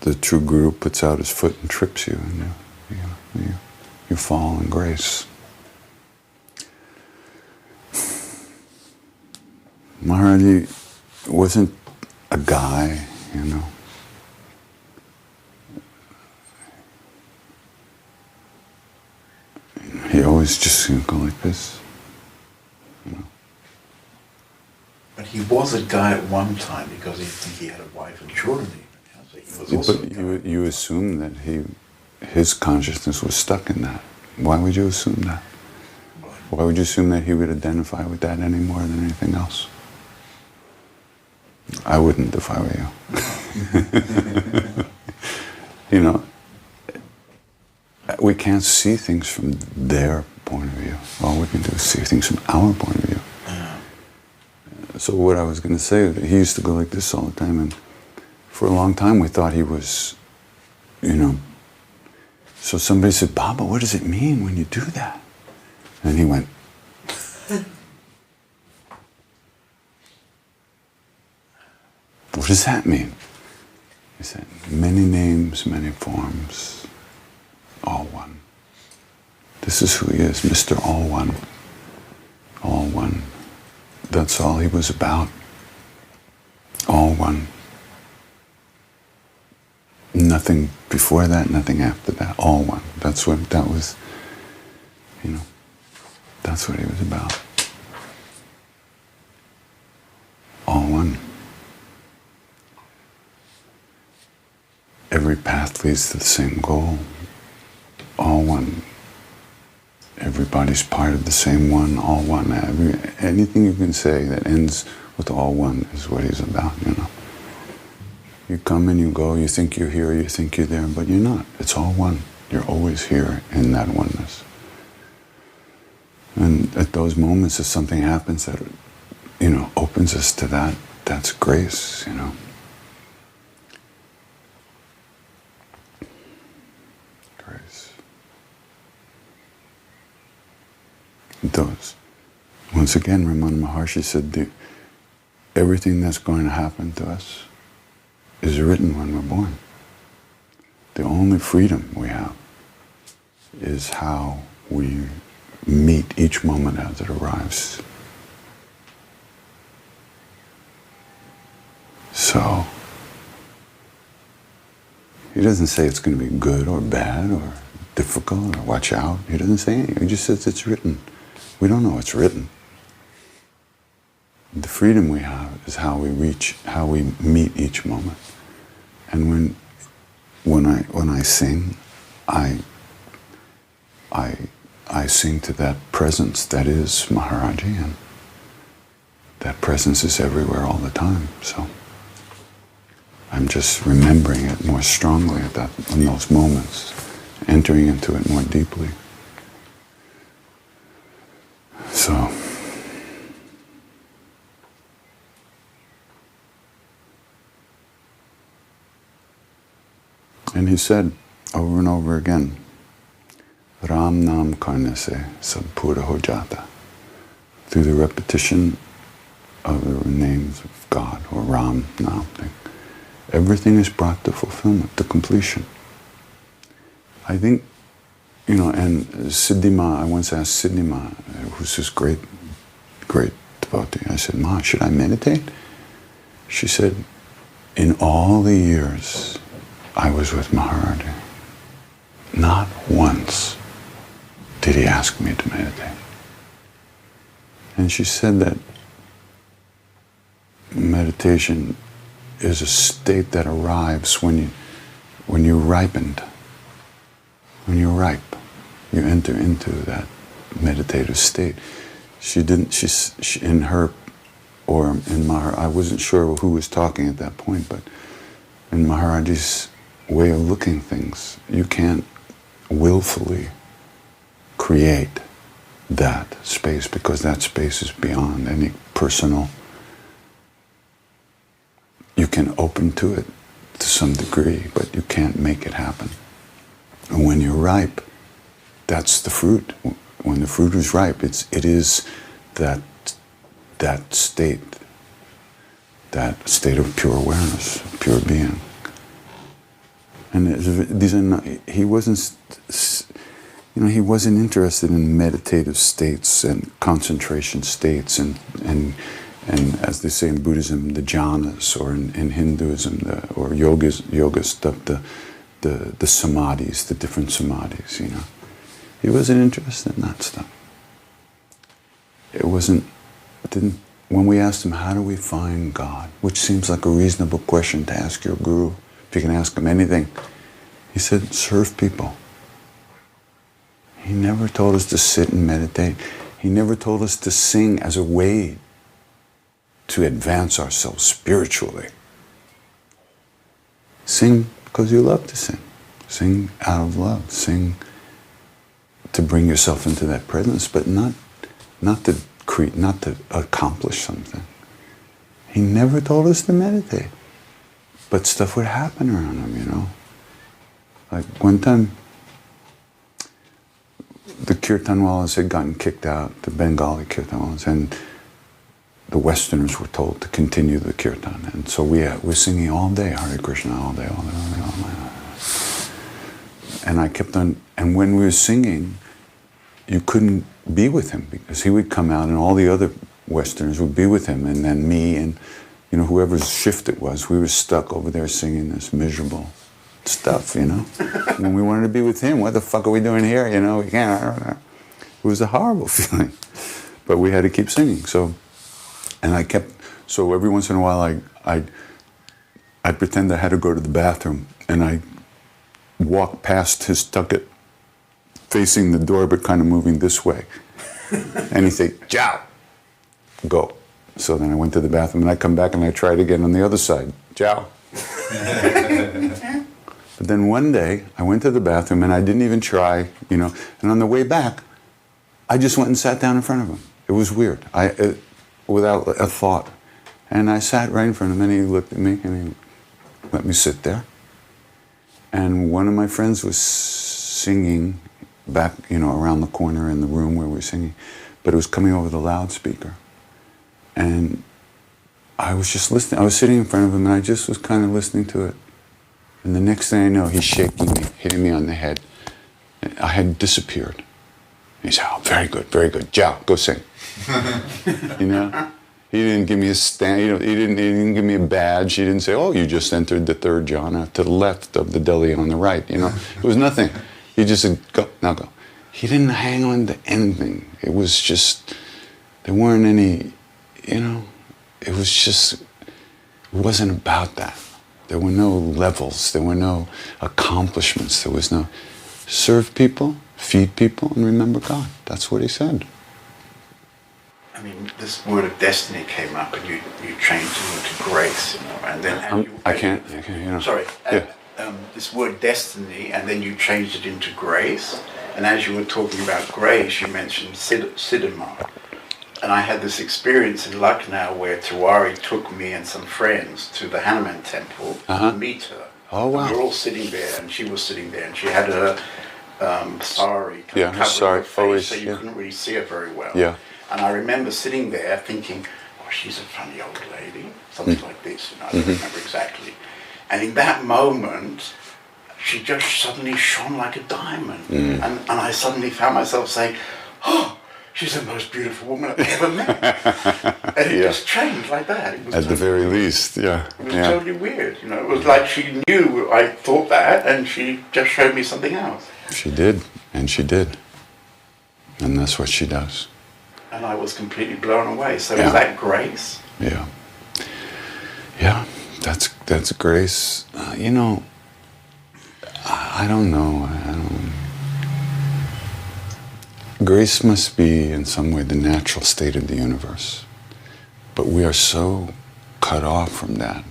The true guru puts out his foot and trips you, and you fall in grace. Maharaj wasn't a guy, you know. He always just seemed to go like this, you know. But he was a guy at one time because he had a wife and children. So he was also but you assume that his consciousness was stuck in that. Why would you assume that? Why would you assume that he would identify with that any more than anything else? I wouldn't if I were you. You know, we can't see things from their point of view. All we can do is see things from our point of view. So what I was going to say, he used to go like this all the time, and for a long time we thought he was, you know, so somebody said, Baba, what does it mean when you do that? And he went, what does that mean? He said, many names, many forms, all one. This is who he is, Mr. All One. All one. That's all he was about. All one. Nothing before that, nothing after that. All one. That's what that was, you know, that's what he was about. All one. Every path leads to the same goal. All one. Everybody's part of the same one, all one. Anything you can say that ends with all one is what he's about, you know. You come and you go, you think you're here, you think you're there, but you're not. It's all one. You're always here in that oneness. And at those moments, if something happens that, you know, opens us to that, that's grace, you know. Grace. Those. Once again, Ramana Maharshi said, everything that's going to happen to us is written when we're born. The only freedom we have is how we meet each moment as it arrives. So, he doesn't say it's going to be good or bad or difficult or watch out. He doesn't say anything. He just says it's written. We don't know what's written. The freedom we have is how we meet each moment. And when I sing, I sing to that presence that is Maharaji, and that presence is everywhere all the time. So I'm just remembering it more strongly in those moments, entering into it more deeply. So, and he said over and over again, Ram Nam karne se sab pura ho jata. Through the repetition of the names of God, or Ram Nam, everything is brought to fulfillment, to completion. I think, and Siddhima, I once asked Siddhima, who's this great devotee, I said, Ma, should I meditate? She said, in all the years I was with Maharaj, not once did he ask me to meditate. And she said that meditation is a state that arrives when you're ripened. When you're ripe, you enter into that meditative state. She in her, or in Maharaj, I wasn't sure who was talking at that point, but in Maharaj's way of looking things, you can't willfully create that space, because that space is beyond any personal. You can open to it to some degree, but you can't make it happen. And when you're ripe, that's the fruit. When the fruit is ripe, it is that state of pure awareness, pure being. And these are not, he wasn't interested in meditative states and concentration states and as they say in Buddhism, the jhanas, or in Hinduism, or yoga stuff, the samadhis, the different samadhis, He wasn't interested in that stuff. When we asked him, how do we find God? Which seems like a reasonable question to ask your guru, if you can ask him anything. He said, serve people. He never told us to sit and meditate. He never told us to sing as a way to advance ourselves spiritually. Sing because you love to sing. Sing out of love. Sing to bring yourself into that presence, but not to accomplish something. He never told us to meditate, but stuff would happen around him, Like one time, the Kirtanwalas had gotten kicked out, the Bengali Kirtanwalas, and the Westerners were told to continue the kirtan, and so we're singing all day, Hare Krishna, all day, all day, all day, all day. And I kept on, and when we were singing, you couldn't be with him, because he would come out and all the other Westerners would be with him, and then me and whoever's shift it was, we were stuck over there singing this miserable stuff, When we wanted to be with him, what the fuck are we doing here, we can't, I don't know. It was a horrible feeling, but we had to keep singing, so every once in a while I'd pretend I had to go to the bathroom, and I'd walk past his tucket, facing the door, but kind of moving this way. And he'd say, Jiao, go. So then I went to the bathroom, and I come back and I tried again on the other side, Jiao. But then one day, I went to the bathroom, and I didn't even try, and on the way back, I just went and sat down in front of him. It was weird, without a thought. And I sat right in front of him, and he looked at me, and he let me sit there. And one of my friends was singing back, around the corner in the room where we were singing, but it was coming over the loudspeaker. And I was just listening. I was sitting in front of him, and I just was kind of listening to it. And the next thing I know, he's shaking me, hitting me on the head. I had disappeared. He said, oh, very good, very good. Jiao, go sing. He didn't give me a stand. He didn't give me a badge. He didn't say, "Oh, you just entered the third jhana to the left of the Delhi on the right." It was nothing. He just said, "Go, now go." He didn't hang on to anything. It was just, there weren't any, It was just, it wasn't about that. There were no levels. There were no accomplishments. There was no serve people, feed people, and remember God. That's what he said. I mean, this word of destiny came up, and you changed it into grace, and then I can't. Sorry. Yeah. This word destiny, and then you changed it into grace. And as you were talking about grace, you mentioned Siddhima. And I had this experience in Lucknow where Tiwari took me and some friends to the Hanuman temple to meet her. Oh, wow. And we were all sitting there, and she was sitting there, and she had her sari Yeah, covering sari, her face, always, so you yeah. couldn't really see her very well. Yeah. And I remember sitting there thinking, oh, she's a funny old lady, something like this, I don't remember exactly. And in that moment, she just suddenly shone like a diamond. And I suddenly found myself saying, oh, she's the most beautiful woman I've ever met. And it just changed like that. It was At the very least, yeah. It was totally weird, It was like she knew I thought that, and she just showed me something else. She did, and she did. And that's what she does. And I was completely blown away. So Yeah. is that grace? Yeah. Yeah, that's grace. I don't know. Grace must be, in some way, the natural state of the universe. But we are so cut off from that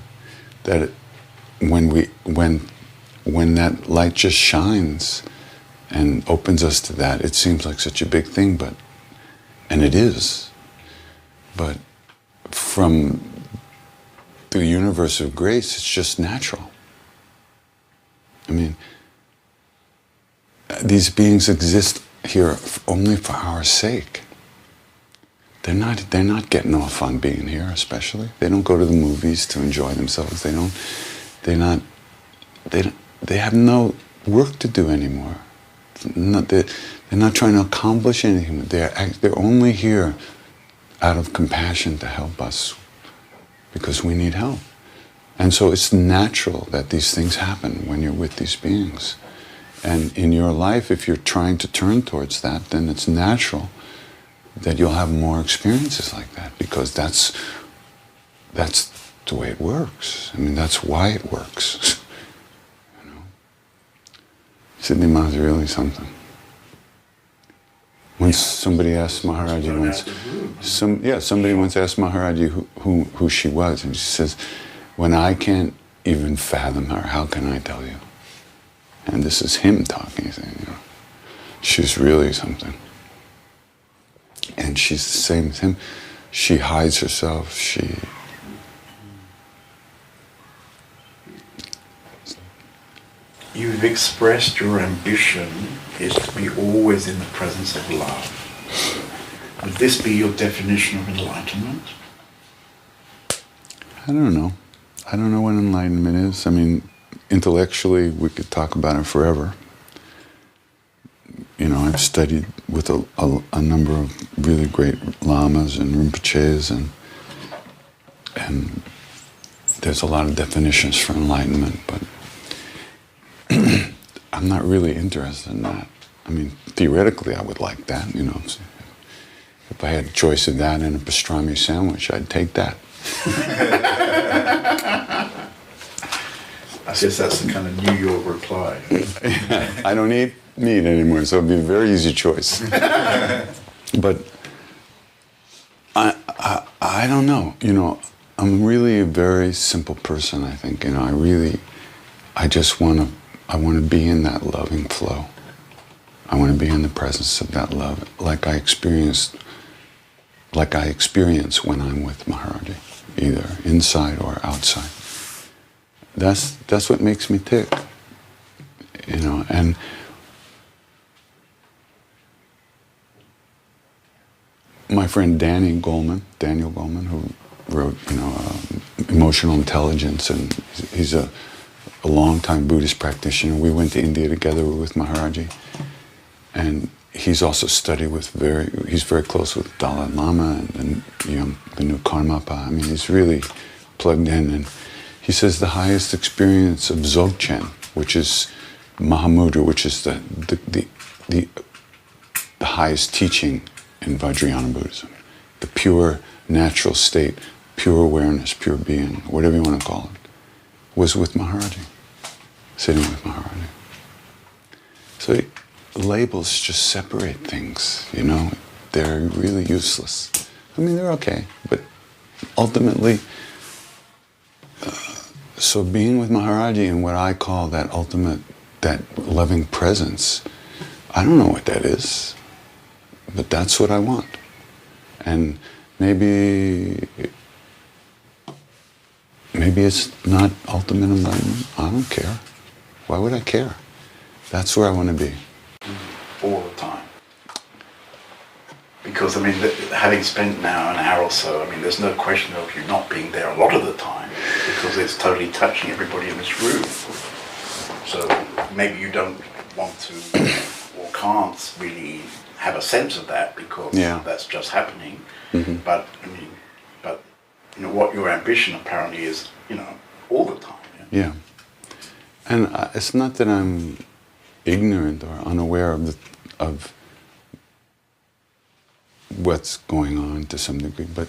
when that light just shines and opens us to that, it seems like such a big thing, and it is. But from the universe of grace, it's just natural. I mean, these beings exist here only for our sake. They're not getting off on being here, especially. They don't go to the movies to enjoy themselves. They have no work to do anymore. They're not trying to accomplish anything. They're only here out of compassion to help us because we need help. And so it's natural that these things happen when you're with these beings. And in your life, if you're trying to turn towards that, then it's natural that you'll have more experiences like that, because that's the way it works. I mean, that's why it works. Siddhi Ma is really something. Once somebody asked Maharaji somebody once asked Maharaji who she was, and she says, when I can't even fathom her, how can I tell you? And this is him talking, saying, she's really something. And she's the same as him. She hides herself. You've expressed your ambition is to be always in the presence of love. Would this be your definition of enlightenment? I don't know. I don't know what enlightenment is. I mean, intellectually, we could talk about it forever. I've studied with a number of really great lamas and rinpoches, and there's a lot of definitions for enlightenment, but I'm not really interested in that. I mean, theoretically, I would like that, If I had a choice of that and a pastrami sandwich, I'd take that. I guess that's the kind of New York reply. I don't eat meat anymore, so it'd be a very easy choice. But I don't know. I'm really a very simple person, I think. I just want to be in that loving flow. I want to be in the presence of that love, like I experience when I'm with Maharaji, either inside or outside. That's what makes me tick, and my friend Daniel Goleman, who wrote, Emotional Intelligence, and he's a long-time Buddhist practitioner. We went to India together with Maharaji, and he's also studied he's very close with Dalai Lama and the new Karmapa. I mean, he's really plugged in, and he says the highest experience of Dzogchen, which is Mahamudra, which is the highest teaching in Vajrayana Buddhism, the pure natural state, pure awareness, pure being, whatever you want to call it, was with Maharaji, sitting with Maharaji. So labels just separate things, they're really useless. I mean, they're okay, but ultimately, so being with Maharaji in what I call that loving presence, I don't know what that is, but that's what I want. And maybe it's not ultimate enlightenment. I don't care. Why would I care? That's where I want to be. because I mean, having spent now an hour or so, I mean, there's no question of you not being there a lot of the time because it's totally touching everybody in this room. So maybe you don't want to or can't really have a sense of that because that's just happening. Mm-hmm. But I mean, what your ambition apparently is, all the time. Yeah. And it's not that I'm ignorant or unaware of what's going on to some degree, but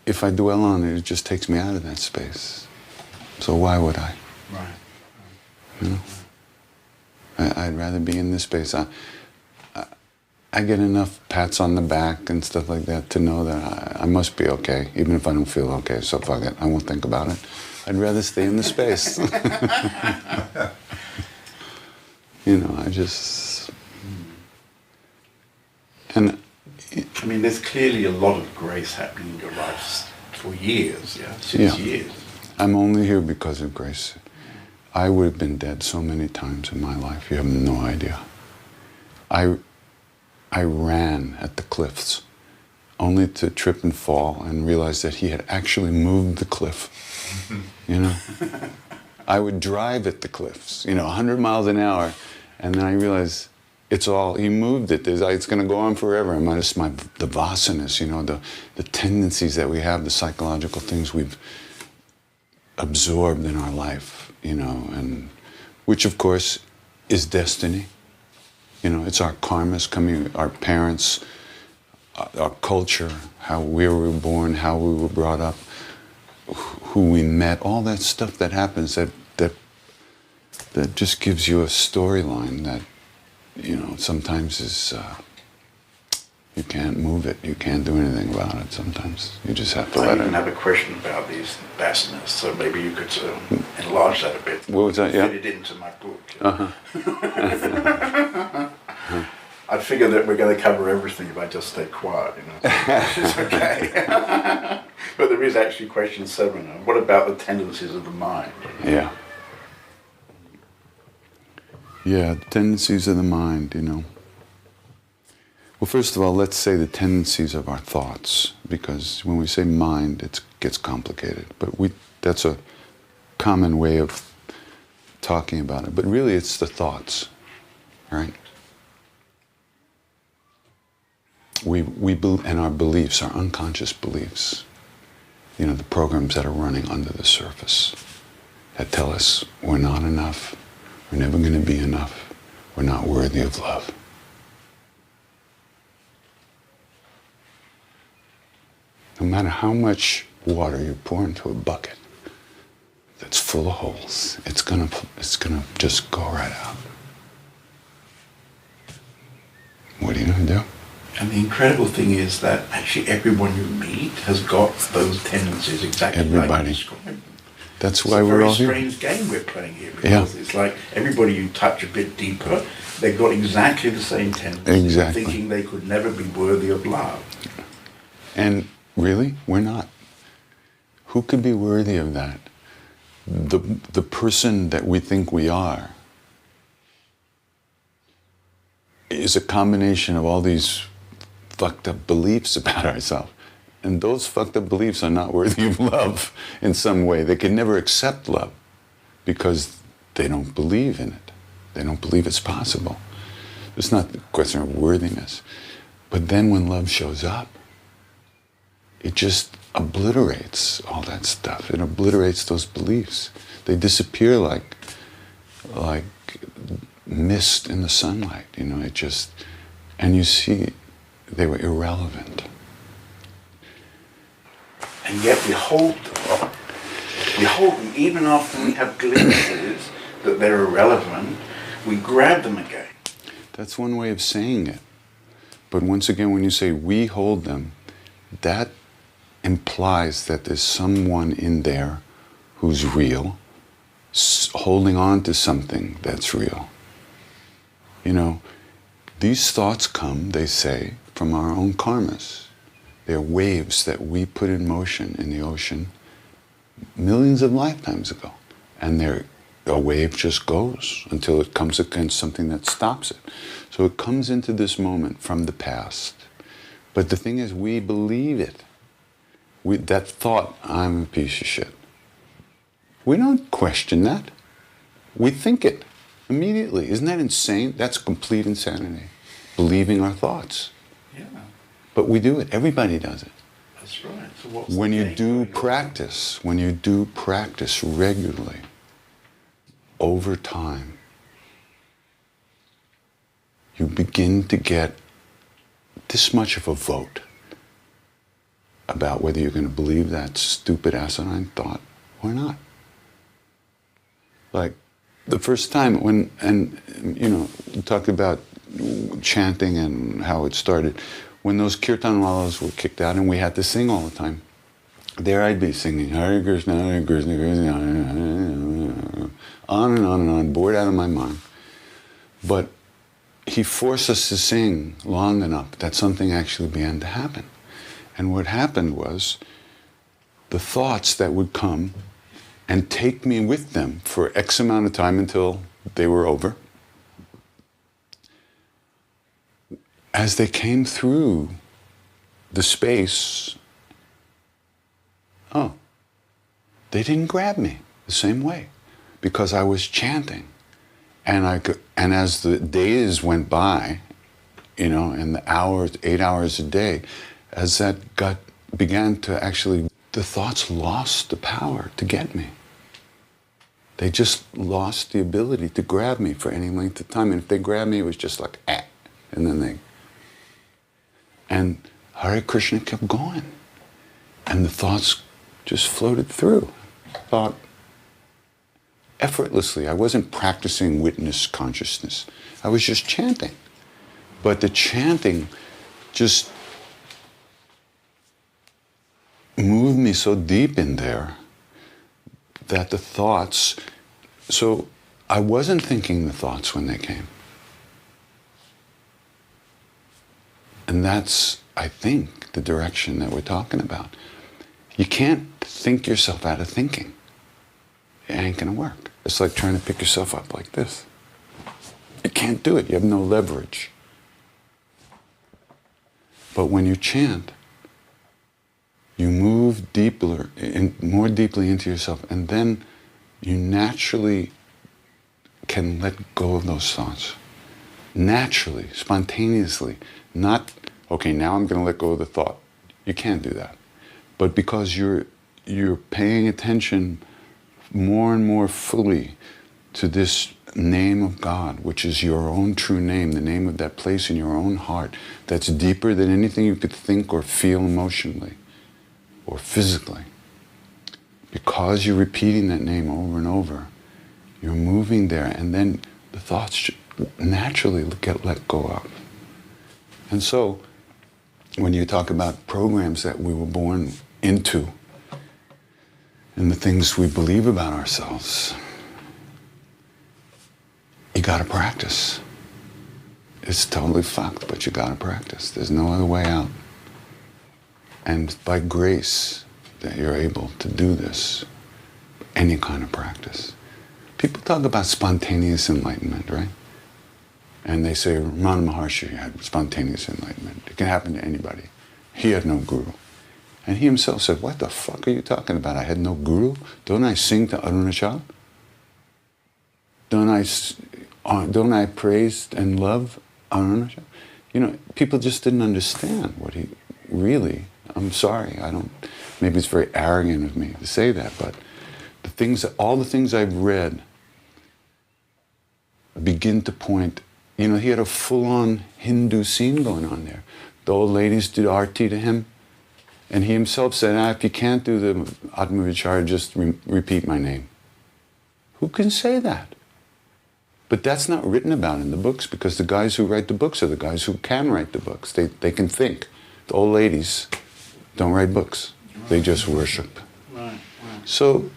if I dwell on it, it just takes me out of that space. So why would I? Right. You know? I'd rather be in this space. I get enough pats on the back and stuff like that to know that I must be okay, even if I don't feel okay, so fuck it, I won't think about it. I'd rather stay in the space. I just... And... I mean, there's clearly a lot of grace happening in your life for years, since years. I'm only here because of grace. I would have been dead so many times in my life, you have no idea. I ran at the cliffs, only to trip and fall and realize that he had actually moved the cliff, I would drive at the cliffs, 100 miles an hour, and then I realized he moved it. It's going to go on forever. And the vasanas, the tendencies that we have, the psychological things we've absorbed in our life, and which of course is destiny. It's our karmas coming, our parents, our culture, how we were born, how we were brought up, who we met, all that stuff that happens that just gives you a storyline that, sometimes is, you can't move it, you can't do anything about it sometimes. You just have to let it. I even have a question about these vasanas, so maybe you could enlarge that a bit. What was that, yeah? Fit it into my book. I figure that we're going to cover everything if I just stay quiet, It's okay. But there is actually question 7. What about the tendencies of the mind? Yeah. Yeah, the tendencies of the mind, Well, first of all, let's say the tendencies of our thoughts, because when we say mind, it gets complicated. But that's a common way of talking about it. But really, it's the thoughts, right? And our beliefs, our unconscious beliefs, the programs that are running under the surface that tell us we're not enough, we're never going to be enough, we're not worthy of love. No matter how much water you pour into a bucket that's full of holes, it's gonna just go right out. What are you gonna do? And the incredible thing is that actually everyone you meet has got those tendencies exactly like you described. That's why we're all here. It's a very strange game we're playing here because it's like everybody you touch a bit deeper, they've got exactly the same tendencies, thinking they could never be worthy of love. And really, we're not. Who could be worthy of that? The person that we think we are is a combination of all these fucked up beliefs about ourselves. And those fucked up beliefs are not worthy of love in some way. They can never accept love because they don't believe in it. They don't believe it's possible. It's not a question of worthiness. But then when love shows up, it just obliterates all that stuff. It obliterates those beliefs. They disappear like mist in the sunlight, it just, and you see they were irrelevant. And yet we hold them. We hold them even after we have glimpses that they're irrelevant, we grab them again. That's one way of saying it. But once again, when you say we hold them, that implies that there's someone in there who's real, holding on to something that's real. These thoughts come, they say, from our own karmas. They're waves that we put in motion in the ocean millions of lifetimes ago. And a wave just goes until it comes against something that stops it. So it comes into this moment from the past, But the thing is, we believe it. That thought, I'm a piece of shit. We don't question that. We think it immediately. Isn't that insane? That's complete insanity. Believing our thoughts. Yeah. But we do it. Everybody does it. That's right. So what's when you do practice regularly, over time, you begin to get this much of a vote about whether you're going to believe that stupid asinine thought or not. Like the first time we talked about chanting and how it started. When those kirtanwalas were kicked out and we had to sing all the time, there I'd be singing Hare Krishna, Hare Krishna, Krishna, on and on, bored out of my mind. But he forced us to sing long enough that something actually began to happen. And what happened was the thoughts that would come and take me with them for X amount of time until they were over, as they came through the space, they didn't grab me the same way because I was chanting. And as the days went by, and the hours, 8 hours a day, as that began to actually, the thoughts lost the power to get me. They just lost the ability to grab me for any length of time. And if they grabbed me, it was just like, and then and Hare Krishna kept going. And the thoughts just floated through. Thought effortlessly. I wasn't practicing witness consciousness. I was just chanting. But the chanting just moved me so deep in there that the thoughts, so I wasn't thinking the thoughts when they came. And that's, I think, the direction that we're talking about. You can't think yourself out of thinking. It ain't gonna work. It's like trying to pick yourself up like this. You can't do it. You have no leverage. But when you chant, you move deeper, more deeply into yourself, and then you naturally can let go of those thoughts. Naturally, spontaneously. Not, okay, now I'm going to let go of the thought. You can't do that. But because you're paying attention more and more fully to this name of God, which is your own true name, the name of that place in your own heart that's deeper than anything you could think or feel emotionally or physically. Because you're repeating that name over and over, you're moving there, and then the thoughts naturally get let go of. And so, when you talk about programs that we were born into, and the things we believe about ourselves, you gotta practice. It's totally fucked, but you gotta practice. There's no other way out. And by grace that you're able to do this, any kind of practice. People talk about spontaneous enlightenment, right? And they say Ramana Maharshi had spontaneous enlightenment. It can happen to anybody. He had no guru. And he himself said, what the fuck are you talking about? I had no guru? Don't I sing to Arunachal? Don't I praise and love Arunachal? People just didn't understand what he really, I'm sorry, maybe it's very arrogant of me to say that, but all the things I've read begin to point, he had a full-on Hindu scene going on there. The old ladies did arti to him, and he himself said, if you can't do the Atmavichara, just repeat my name. Who can say that? But that's not written about in the books, because the guys who write the books are the guys who can write the books. They can think. The old ladies don't write books. They just worship. Right. So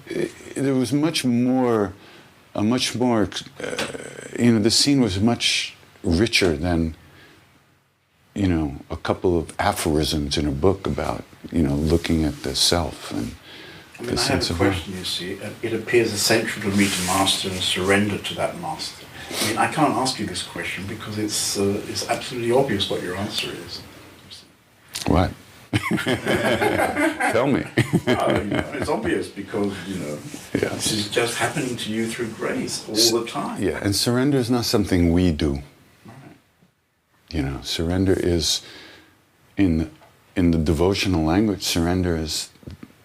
there was the scene was much richer than, a couple of aphorisms in a book about, looking at the self and the sense of... I have a question, you see. It appears essential to meet a master and surrender to that master. I can't ask you this question because it's absolutely obvious what your answer is. What? Tell me. It's obvious because, Yeah. this is just happening to you through grace all the time. Yeah, and surrender is not something we do. Right. Surrender is, in the devotional language, surrender is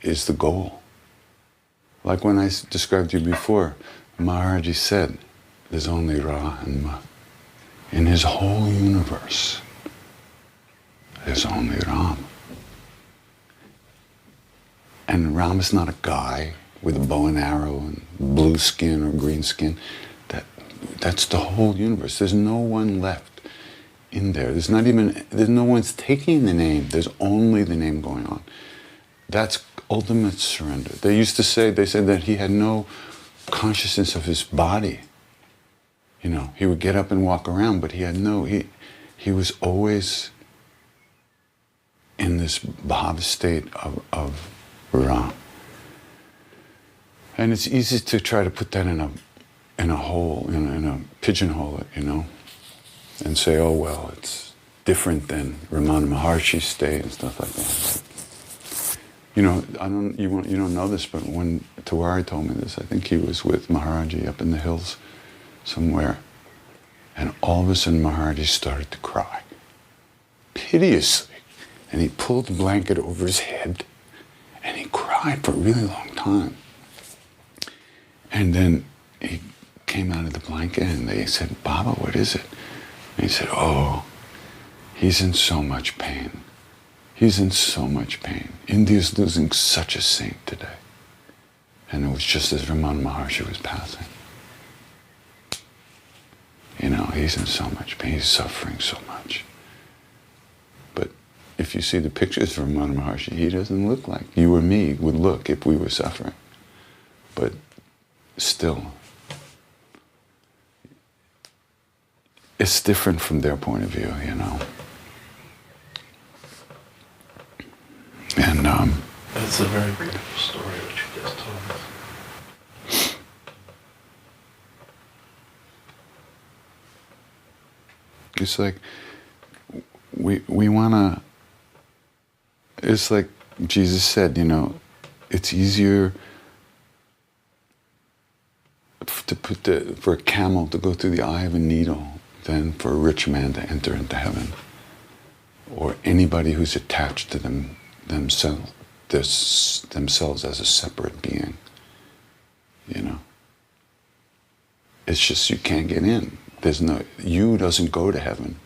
the goal. Like when I described to you before, Maharshi said, there's only Ra and Ma. In his whole universe, there's only Ram. And Ram is not a guy with a bow and arrow and blue skin or green skin. That's the whole universe. There's no one left in there. There's no one's taking the name. There's only the name going on. That's ultimate surrender. They said that he had no consciousness of his body. He would get up and walk around, but he was always in this bhav state of Ram. And it's easy to try to put that in a hole, in a pigeonhole it, and say, oh well, it's different than Ramana Maharshi's state and stuff like that. You don't know this, but when Tiwaris told me this, I think he was with Maharshi up in the hills somewhere, and all of a sudden Maharshi started to cry piteously, and he pulled the blanket over his head, and he cried for a really long time. And then he came out of the blanket, and they said, Baba, what is it? And he said, oh, he's in so much pain. He's in so much pain. India's losing such a saint today. And it was just as Ramana Maharshi was passing. He's in so much pain. He's suffering so much. But if you see the pictures of Ramana Maharshi, he doesn't look like you or me would look if we were suffering. But still, it's different from their point of view, And That's a very beautiful story which you just told us. it's like we wanna. It's like Jesus said, it's easier for a camel to go through the eye of a needle than for a rich man to enter into heaven, or anybody who's attached to themselves as a separate being. It's just you can't get in. You doesn't go to heaven,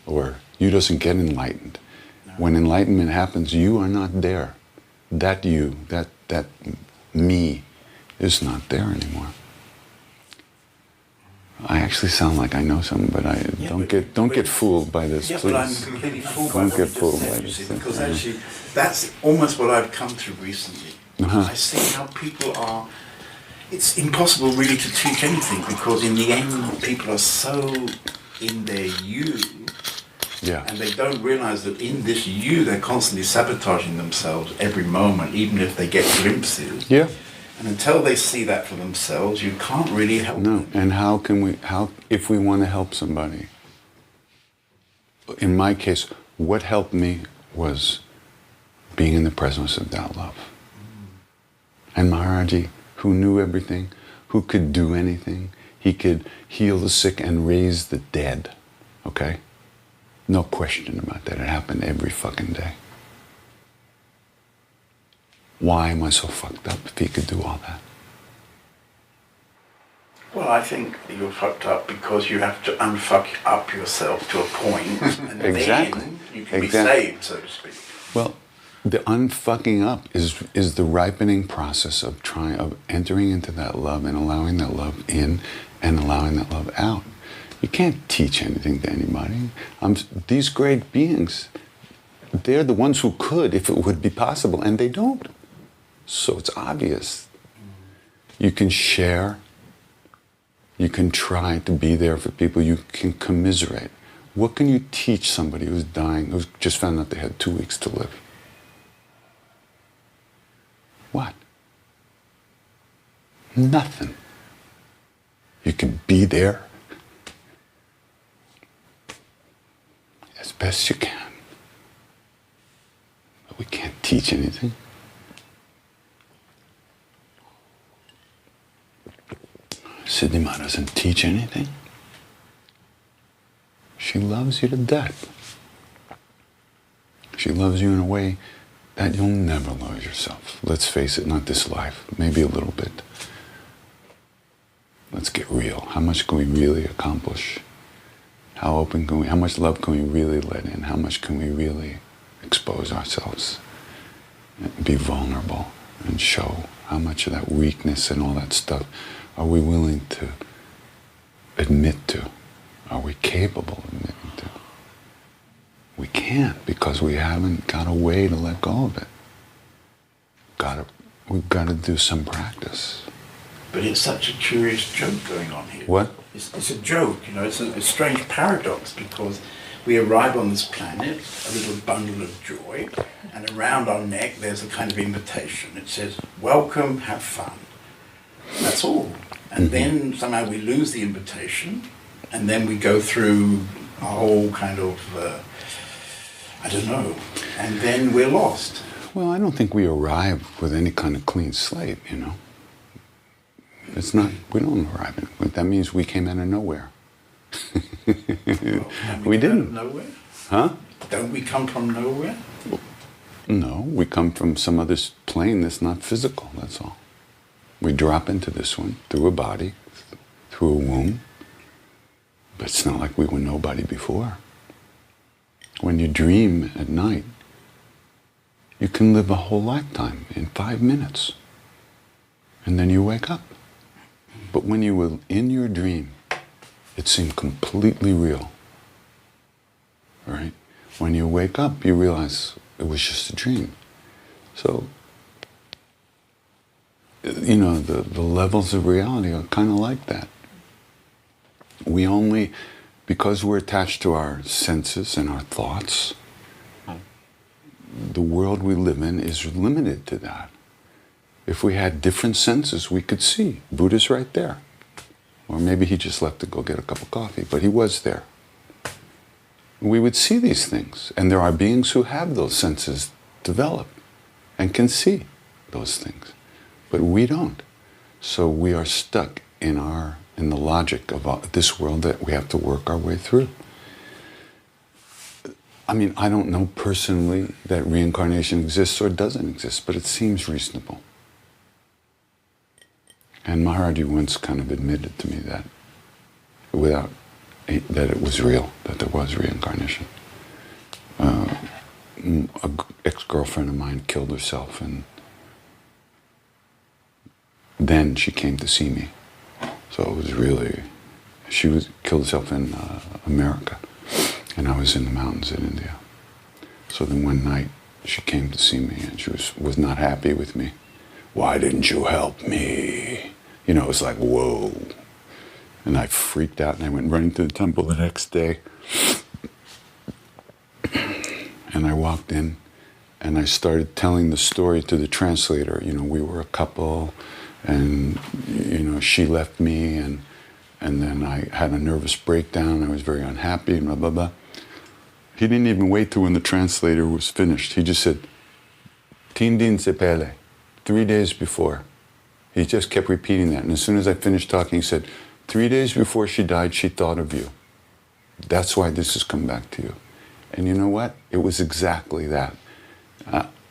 or you doesn't get enlightened. No. When enlightenment happens, you are not there. That you, that me, is not there anymore. I actually sound like I know something, but don't get fooled by this, please. But I'm completely fooled by what you just said, you see, because actually that's almost what I've come to recently. I see how people are. It's impossible really to teach anything, because in the end people are so in their you, and they don't realize that in this you they're constantly sabotaging themselves every moment, even if they get glimpses. Yeah. And until they see that for themselves, you can't really help them. And how if we want to help somebody? In my case, what helped me was being in the presence of that love. And Maharshi, who knew everything, who could do anything, he could heal the sick and raise the dead, okay? No question about that. It happened every fucking day. Why am I so fucked up if he could do all that? Well, I think you're fucked up because you have to unfuck up yourself to a point, and then you can be saved, so to speak. Well, the unfucking up is the ripening process of entering into that love and allowing that love in and allowing that love out. You can't teach anything to anybody. These great beings, they're the ones who could if it would be possible, and they don't. So it's obvious. You can share. You can try to be there for people. You can commiserate. What can you teach somebody who's dying, who's just found out they had 2 weeks to live? What? Nothing. You can be there as best you can. teach anything. Siddhima doesn't teach anything. She loves you to death. She loves you in a way that you'll never lose yourself. Let's face it, not this life, maybe a little bit. Let's get real. How much can we really accomplish? How much love can we really let in? How much can we really expose ourselves and be vulnerable and show how much of that weakness and all that stuff are we willing to admit to? Are we capable of admitting to? We can't because we haven't got a way to let go of it. We've got to do some practice. But it's such a curious joke going on here. What? It's a joke, you know, it's a strange paradox because we arrive on this planet, a little bundle of joy, and around our neck there's a kind of invitation. It says, welcome, have fun. That's all. And then somehow we lose the invitation, and then we go through a whole kind of, I don't know, and then we're lost. Well, I don't think we arrive with any kind of clean slate, you know. It's not, we don't arrive in it. That means we came out of nowhere. We didn't. Out of nowhere? Huh? Don't we come from nowhere? No, we come from some other plane that's not physical, that's all. We drop into this one through a body, through a womb, but it's not like we were nobody before. When you dream at night, you can live a whole lifetime in 5 minutes, and then you wake up. But when you were in your dream, it seemed completely real, right? When you wake up, you realize it was just a dream. So, you know, the levels of reality are kind of like that. We only, because we're attached to our senses and our thoughts, the world we live in is limited to that. If we had different senses, we could see. Buddha's right there. Or maybe he just left to go get a cup of coffee, but he was there. We would see these things. And there are beings who have those senses developed and can see those things. But we don't. So we are stuck in the logic of this world that we have to work our way through. I mean, I don't know personally that reincarnation exists or doesn't exist, but it seems reasonable. And Maharaji once kind of admitted to me that that it was real, that there was reincarnation. An ex-girlfriend of mine killed herself, and then she came to see me. So it was really, killed herself in America, and I was in the mountains in India. So then one night she came to see me, and she was not happy with me. Why didn't you help me? You know, it was like, whoa. And I freaked out, and I went running to the temple the next day. And I walked in, and I started telling the story to the translator. You know, we were a couple, and, you know, she left me, and then I had a nervous breakdown. I was very unhappy, and blah, blah, blah. He didn't even wait till when the translator was finished. He just said, "Tin din se pele," 3 days before. He just kept repeating that. And as soon as I finished talking, he said, 3 days before she died, she thought of you. That's why this has come back to you. And you know what? It was exactly that.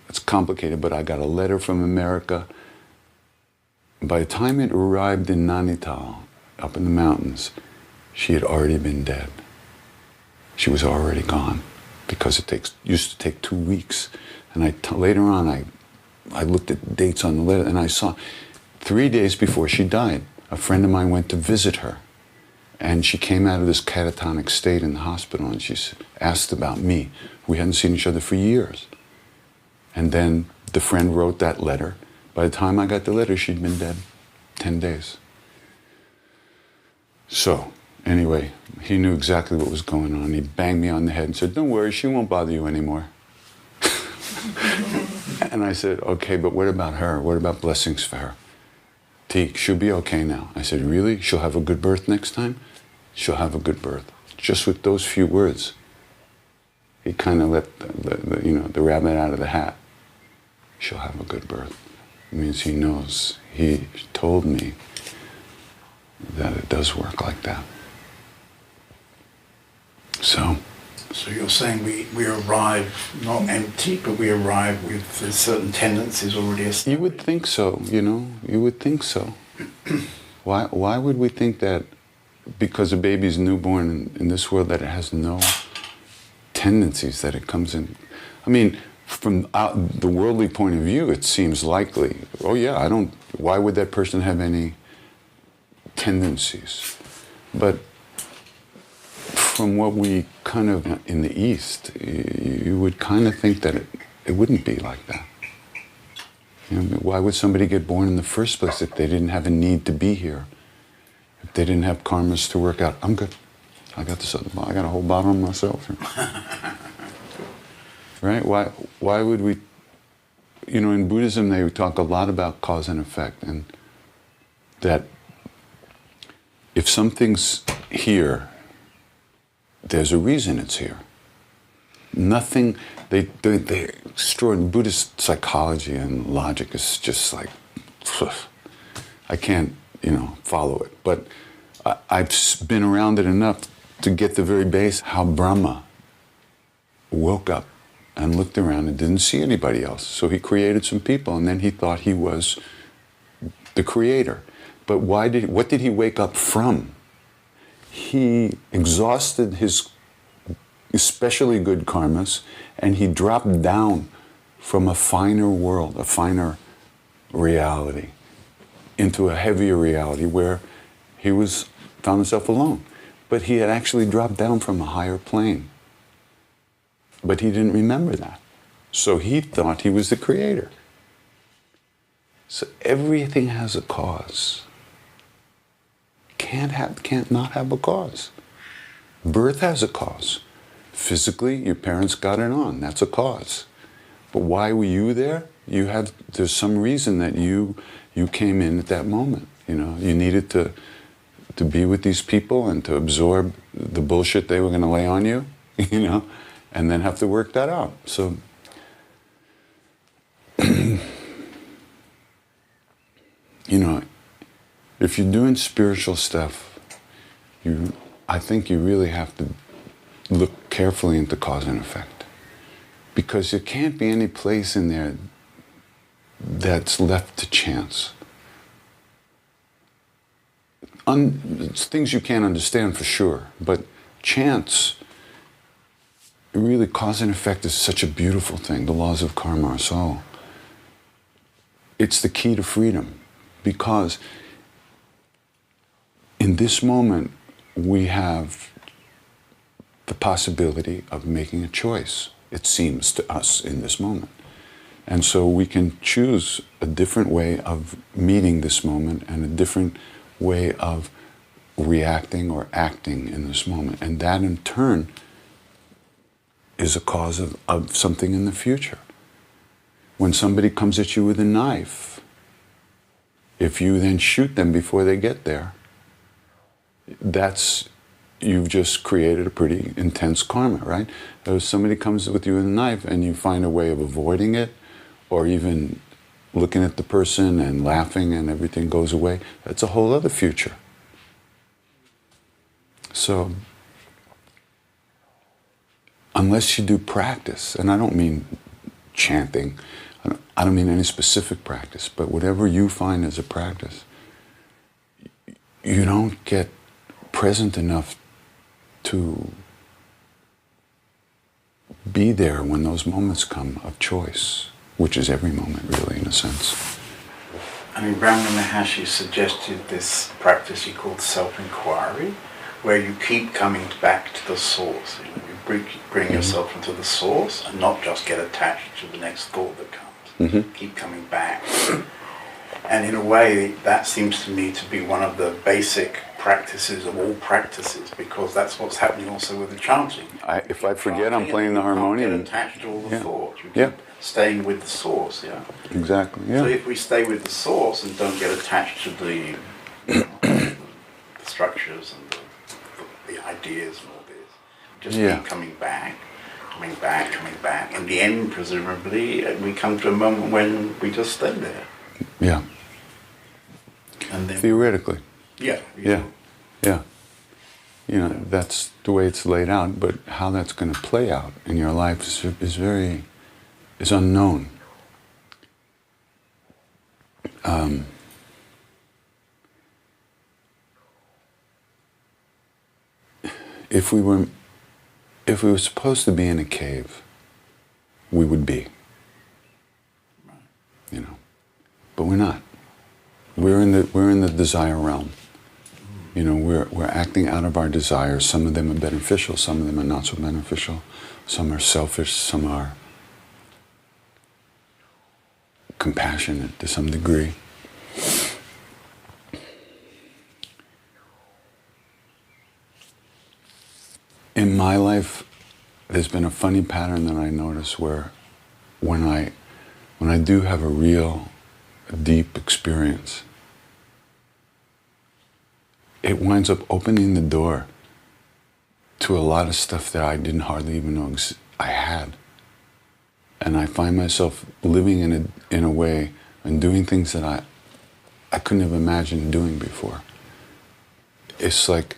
It's complicated, but I got a letter from America. By the time it arrived in Nainital, up in the mountains, she had already been dead. She was already gone because it used to take 2 weeks. And later on, I looked at dates on the letter, and I saw 3 days before she died, a friend of mine went to visit her. And she came out of this catatonic state in the hospital, and she asked about me. We hadn't seen each other for years. And then the friend wrote that letter. By the time I got the letter, she'd been dead 10 days. So, anyway, he knew exactly what was going on. He banged me on the head and said, "Don't worry, she won't bother you anymore." And I said, "Okay, but what about her? What about blessings for her?" "Teak, she'll be okay now." I said, "Really? She'll have a good birth next time?" "She'll have a good birth." Just with those few words, he kind of let the rabbit out of the hat. she'll have a good birth. It means he knows. He told me that it does work like that. So you're saying we arrive not empty, but we arrive with certain tendencies already established? you would think so, you would think so. Why would we think that because a baby's newborn in this world that it has no tendencies, that it comes in? I mean, from the worldly point of view, it seems likely. Oh yeah, why would that person have any tendencies? But from what we kind of, in the East, you would kind of think that it wouldn't be like that. Why would somebody get born in the first place if they didn't have a need to be here? If they didn't have karmas to work out? I'm good. I got a whole bottle of myself here. Right? Why would we, in Buddhism they talk a lot about cause and effect, and that if something's here, there's a reason it's here. Nothing, they destroy Buddhist psychology and logic is just like, I can't, follow it. But I've been around it enough to get the very base, how Brahma woke up and looked around and didn't see anybody else. So he created some people, and then he thought he was the creator. But what did he wake up from? He exhausted his especially good karmas, and he dropped down from a finer world, a finer reality, into a heavier reality where he found himself alone. But he had actually dropped down from a higher plane. But he didn't remember that. So he thought he was the creator. So everything has a cause. Can't not have a cause. Birth has a cause. Physically, your parents got it on. That's a cause. But why were you there? There's some reason that you came in at that moment. You needed to be with these people and to absorb the bullshit they were going to lay on you, and then have to work that out. So, if you're doing spiritual stuff, I think you really have to look carefully into cause and effect. Because there can't be any place in there that's left to chance. It's things you can't understand for sure, but chance, really, cause and effect is such a beautiful thing. The laws of karma are so. It's the key to freedom, because in this moment we have the possibility of making a choice, it seems to us in this moment. And so we can choose a different way of meeting this moment and a different way of reacting or acting in this moment. And that in turn is a cause of something in the future. When somebody comes at you with a knife, if you then shoot them before they get there, you've just created a pretty intense karma, right? If somebody comes with you with a knife and you find a way of avoiding it, or even looking at the person and laughing and everything goes away, that's a whole other future. So, unless you do practice, and I don't mean chanting, I don't mean any specific practice, but whatever you find as a practice, you don't get present enough to be there when those moments come of choice, which is every moment really, in a sense. I mean, Ramana Maharshi suggested this practice he called Self-Enquiry, where you keep coming back to the source. You bring yourself into the source and not just get attached to the next thought that comes. Mm-hmm. Keep coming back. And in a way, that seems to me to be one of the basic practices of all practices, because that's what's happening also with the chanting. If I forget I'm playing the harmonium. You can't get attached to all the thoughts. You Yeah. keep staying with the source, yeah. Exactly, yeah. So if we stay with the source and don't get attached to the structures and the ideas and all this, just keep coming back. I coming back. In the end, presumably, we come to a moment when we just stay there. Yeah. And then, theoretically. Yeah. Yeah. Yeah. You know, that's the way it's laid out, but how that's going to play out in your life is unknown. If we were supposed to be in a cave, we would be. You know, but we're not. We're in the desire realm. You know, we're acting out of our desires. Some of them are beneficial, some of them are not so beneficial. Some are selfish, some are compassionate to some degree. In my life, there's been a funny pattern that I notice where when I do have a real deep experience, it winds up opening the door to a lot of stuff that I didn't hardly even know I had. And I find myself living in a way and doing things that I couldn't have imagined doing before. It's like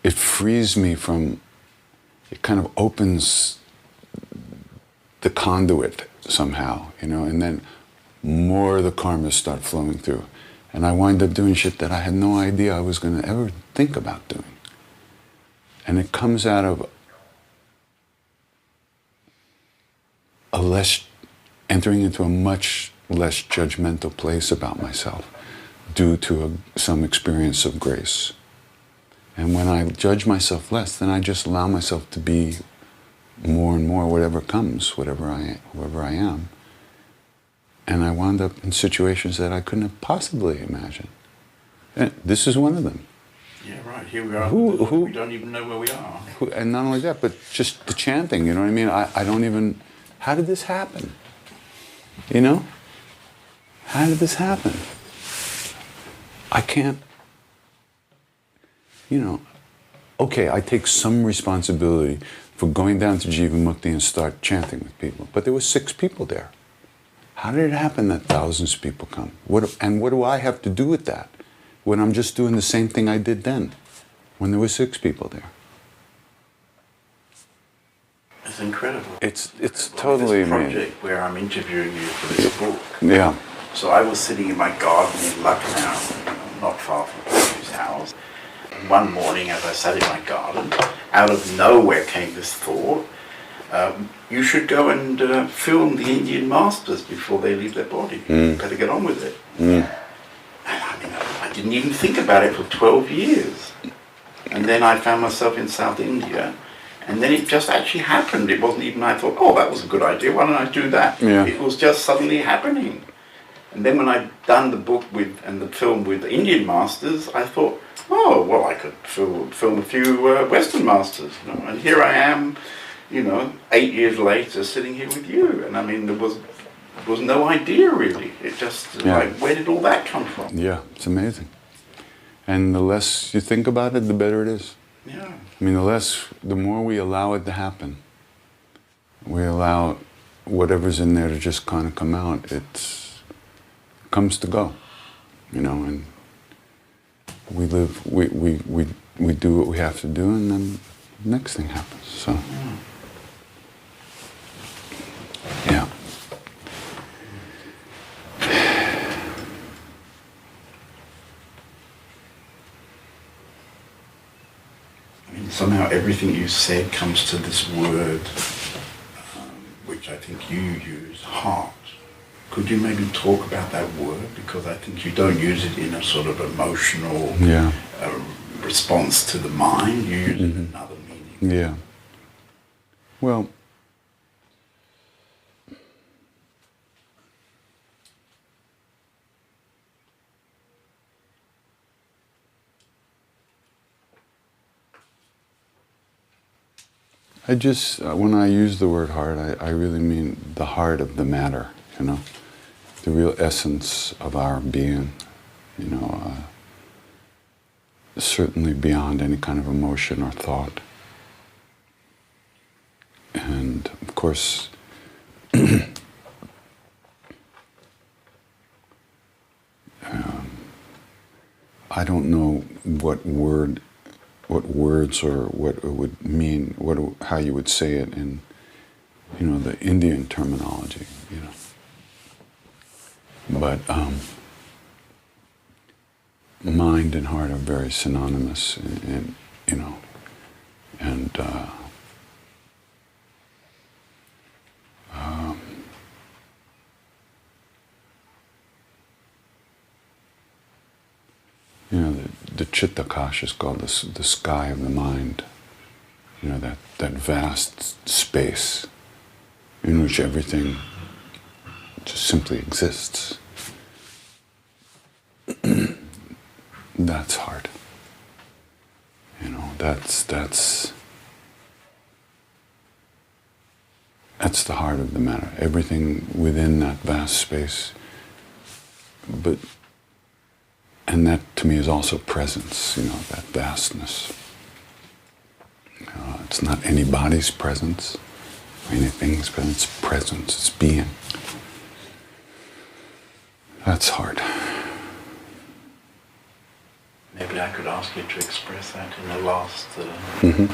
it frees me from, it kind of opens the conduit somehow, you know, and then more of the karmas start flowing through. And I wind up doing shit that I had no idea I was going to ever think about doing. And it comes out of entering into a much less judgmental place about myself due to some experience of grace. And when I judge myself less, then I just allow myself to be more and more whatever comes, whoever I am. And I wound up in situations that I couldn't have possibly imagined. And this is one of them. Yeah, right. Here we are. We don't even know where we are. And not only that, but just the chanting, you know what I mean? I don't even, how did this happen? You know? How did this happen? I can't, you know, okay, I take some responsibility for going down to Jivamukti and start chanting with people. But there were 6 people there. How did it happen that thousands of people come? What do I have to do with that when I'm just doing the same thing I did then, when there were 6 people there? It's incredible. It's totally this amazing. Project where I'm interviewing you for this book. Yeah. So I was sitting in my garden in Lucknow, not far from his house. One morning, as I sat in my garden, out of nowhere came this thought: you should go and film the Indian masters before they leave their body. You better get on with it. And I mean, I didn't even think about it for 12 years. And then I found myself in South India, and then it just actually happened. It wasn't even I thought, oh, that was a good idea, why don't I do that? Yeah. It was just suddenly happening. And then when I'd done the book and the film with the Indian masters, I thought, oh, well, I could film a few Western masters. You know? And here I am, you know, 8 years later, sitting here with you. And I mean, there was no idea really. It just, like, where did all that come from? Yeah, it's amazing. And the less you think about it, the better it is. Yeah. I mean, the more we allow it to happen, we allow whatever's in there to just kind of come out, it comes to go, you know, and we live, we do what we have to do, and then the next thing happens, so. Yeah. I mean, somehow everything you said comes to this word, which I think you use, heart. Could you maybe talk about that word? Because I think you don't use it in a sort of emotional response to the mind. You use it in another meaning. Yeah. Well, I just, when I use the word heart, I really mean the heart of the matter, you know, the real essence of our being, you know, certainly beyond any kind of emotion or thought. And of course, I don't know what words or what it would mean, how you would say it in, the Indian terminology, But mind and heart are very synonymous, and the Chittakash is called the sky of the mind. That vast space in which everything just simply exists. That's heart. That's the heart of the matter. Everything within that vast space. And that to me is also presence, that vastness. It's not anybody's presence, or anything's presence, it's presence, it's being. That's heart. Maybe I could ask you to express that in the last curtain.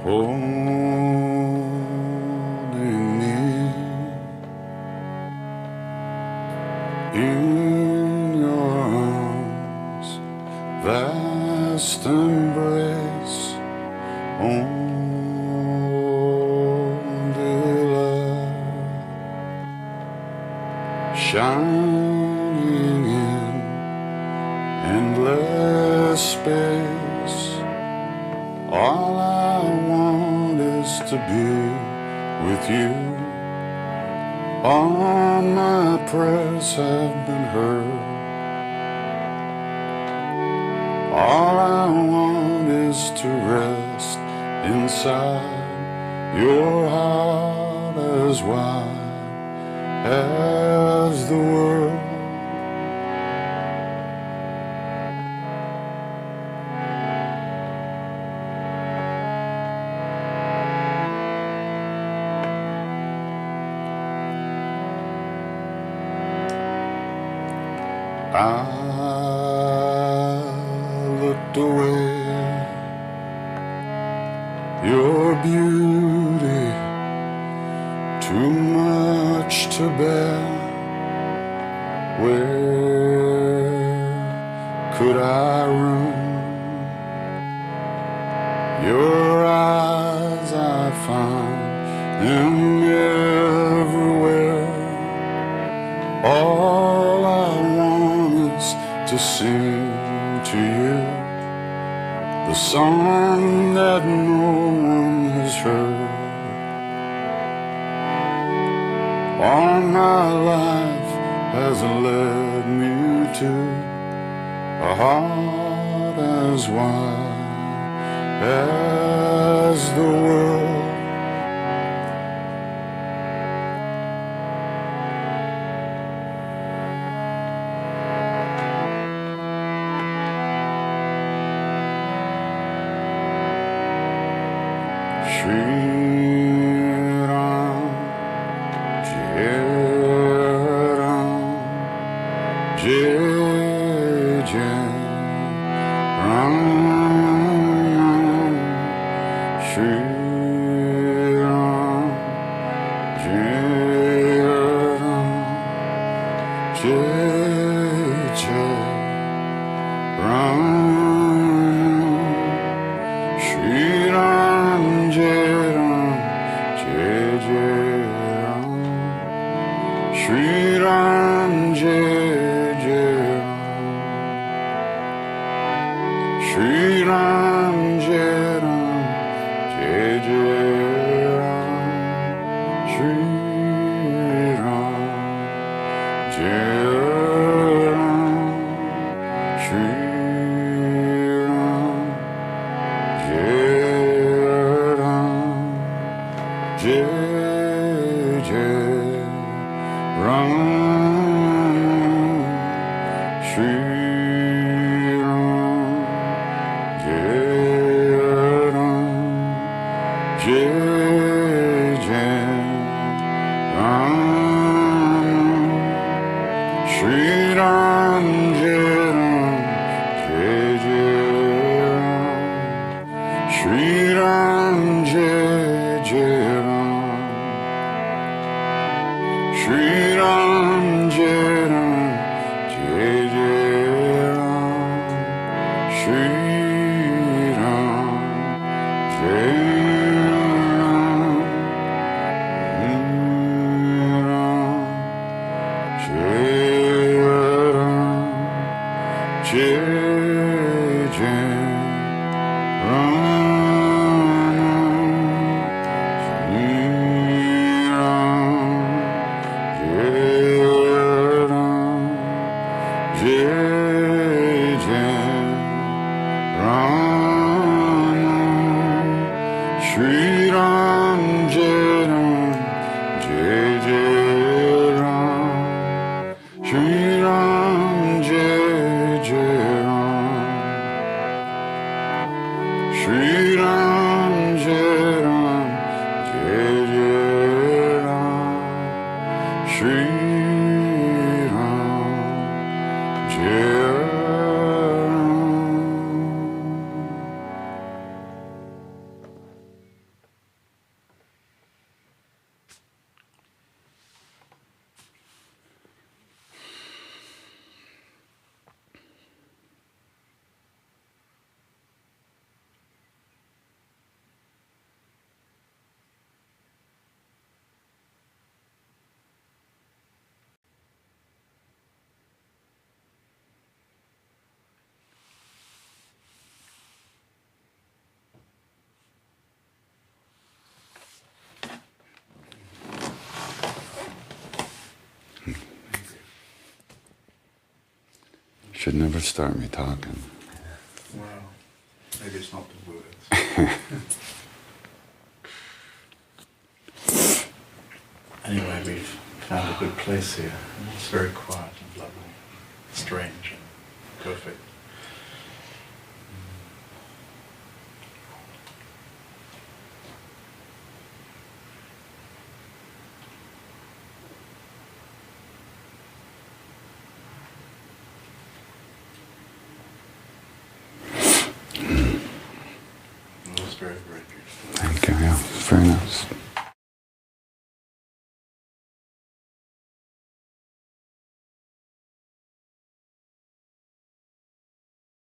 Holding me in your arms, vast embrace, only love, shining in endless space. All I want is to be with you. All my prayers have been heard. All I want is to rest inside your heart as wide as the world. I looked away, your beauty, too much to bear. Where could I run? Your eyes I find them everywhere. All I to sing to you the song that no one has heard. All my life has led me to a heart as wide as the world. Sri Ram, Jai Ram, Jai Jai Ram, Sri Ram, Jai Ram, Jai Jai Ram, Sri Ram, Jai Ram, Jai Sri Ram Jai Jai Ram, Sri Ram Jai Ram, Jai Jai Ram, Sri Ram Jai Ram, Sri Ram Jai Ram, Jai Jai Ram, Shri Ram, Jai Ram, Jai Jai Ram, Shri Ram, Jai Ram, Jai Jai Ram, Shri Ram, Jai Jai Ram, Shri Ram Jai Ram, Jai Jai Ram, Shri Ram Jai Ram, Jai Ram, Jai Jai Shri Ram Jai Ram, Jai Jai Ram, Shri Ram Jai Jai Ram, Shri Ram Jai Ram, Jai Jai Ram, Shri Ram Jai Ram. Should never start me talking. Well, maybe it's not the words. Anyway, we've found a good place here. It's very quiet and lovely, strange and perfect. It was very, very beautiful. Thank you, yeah, very nice.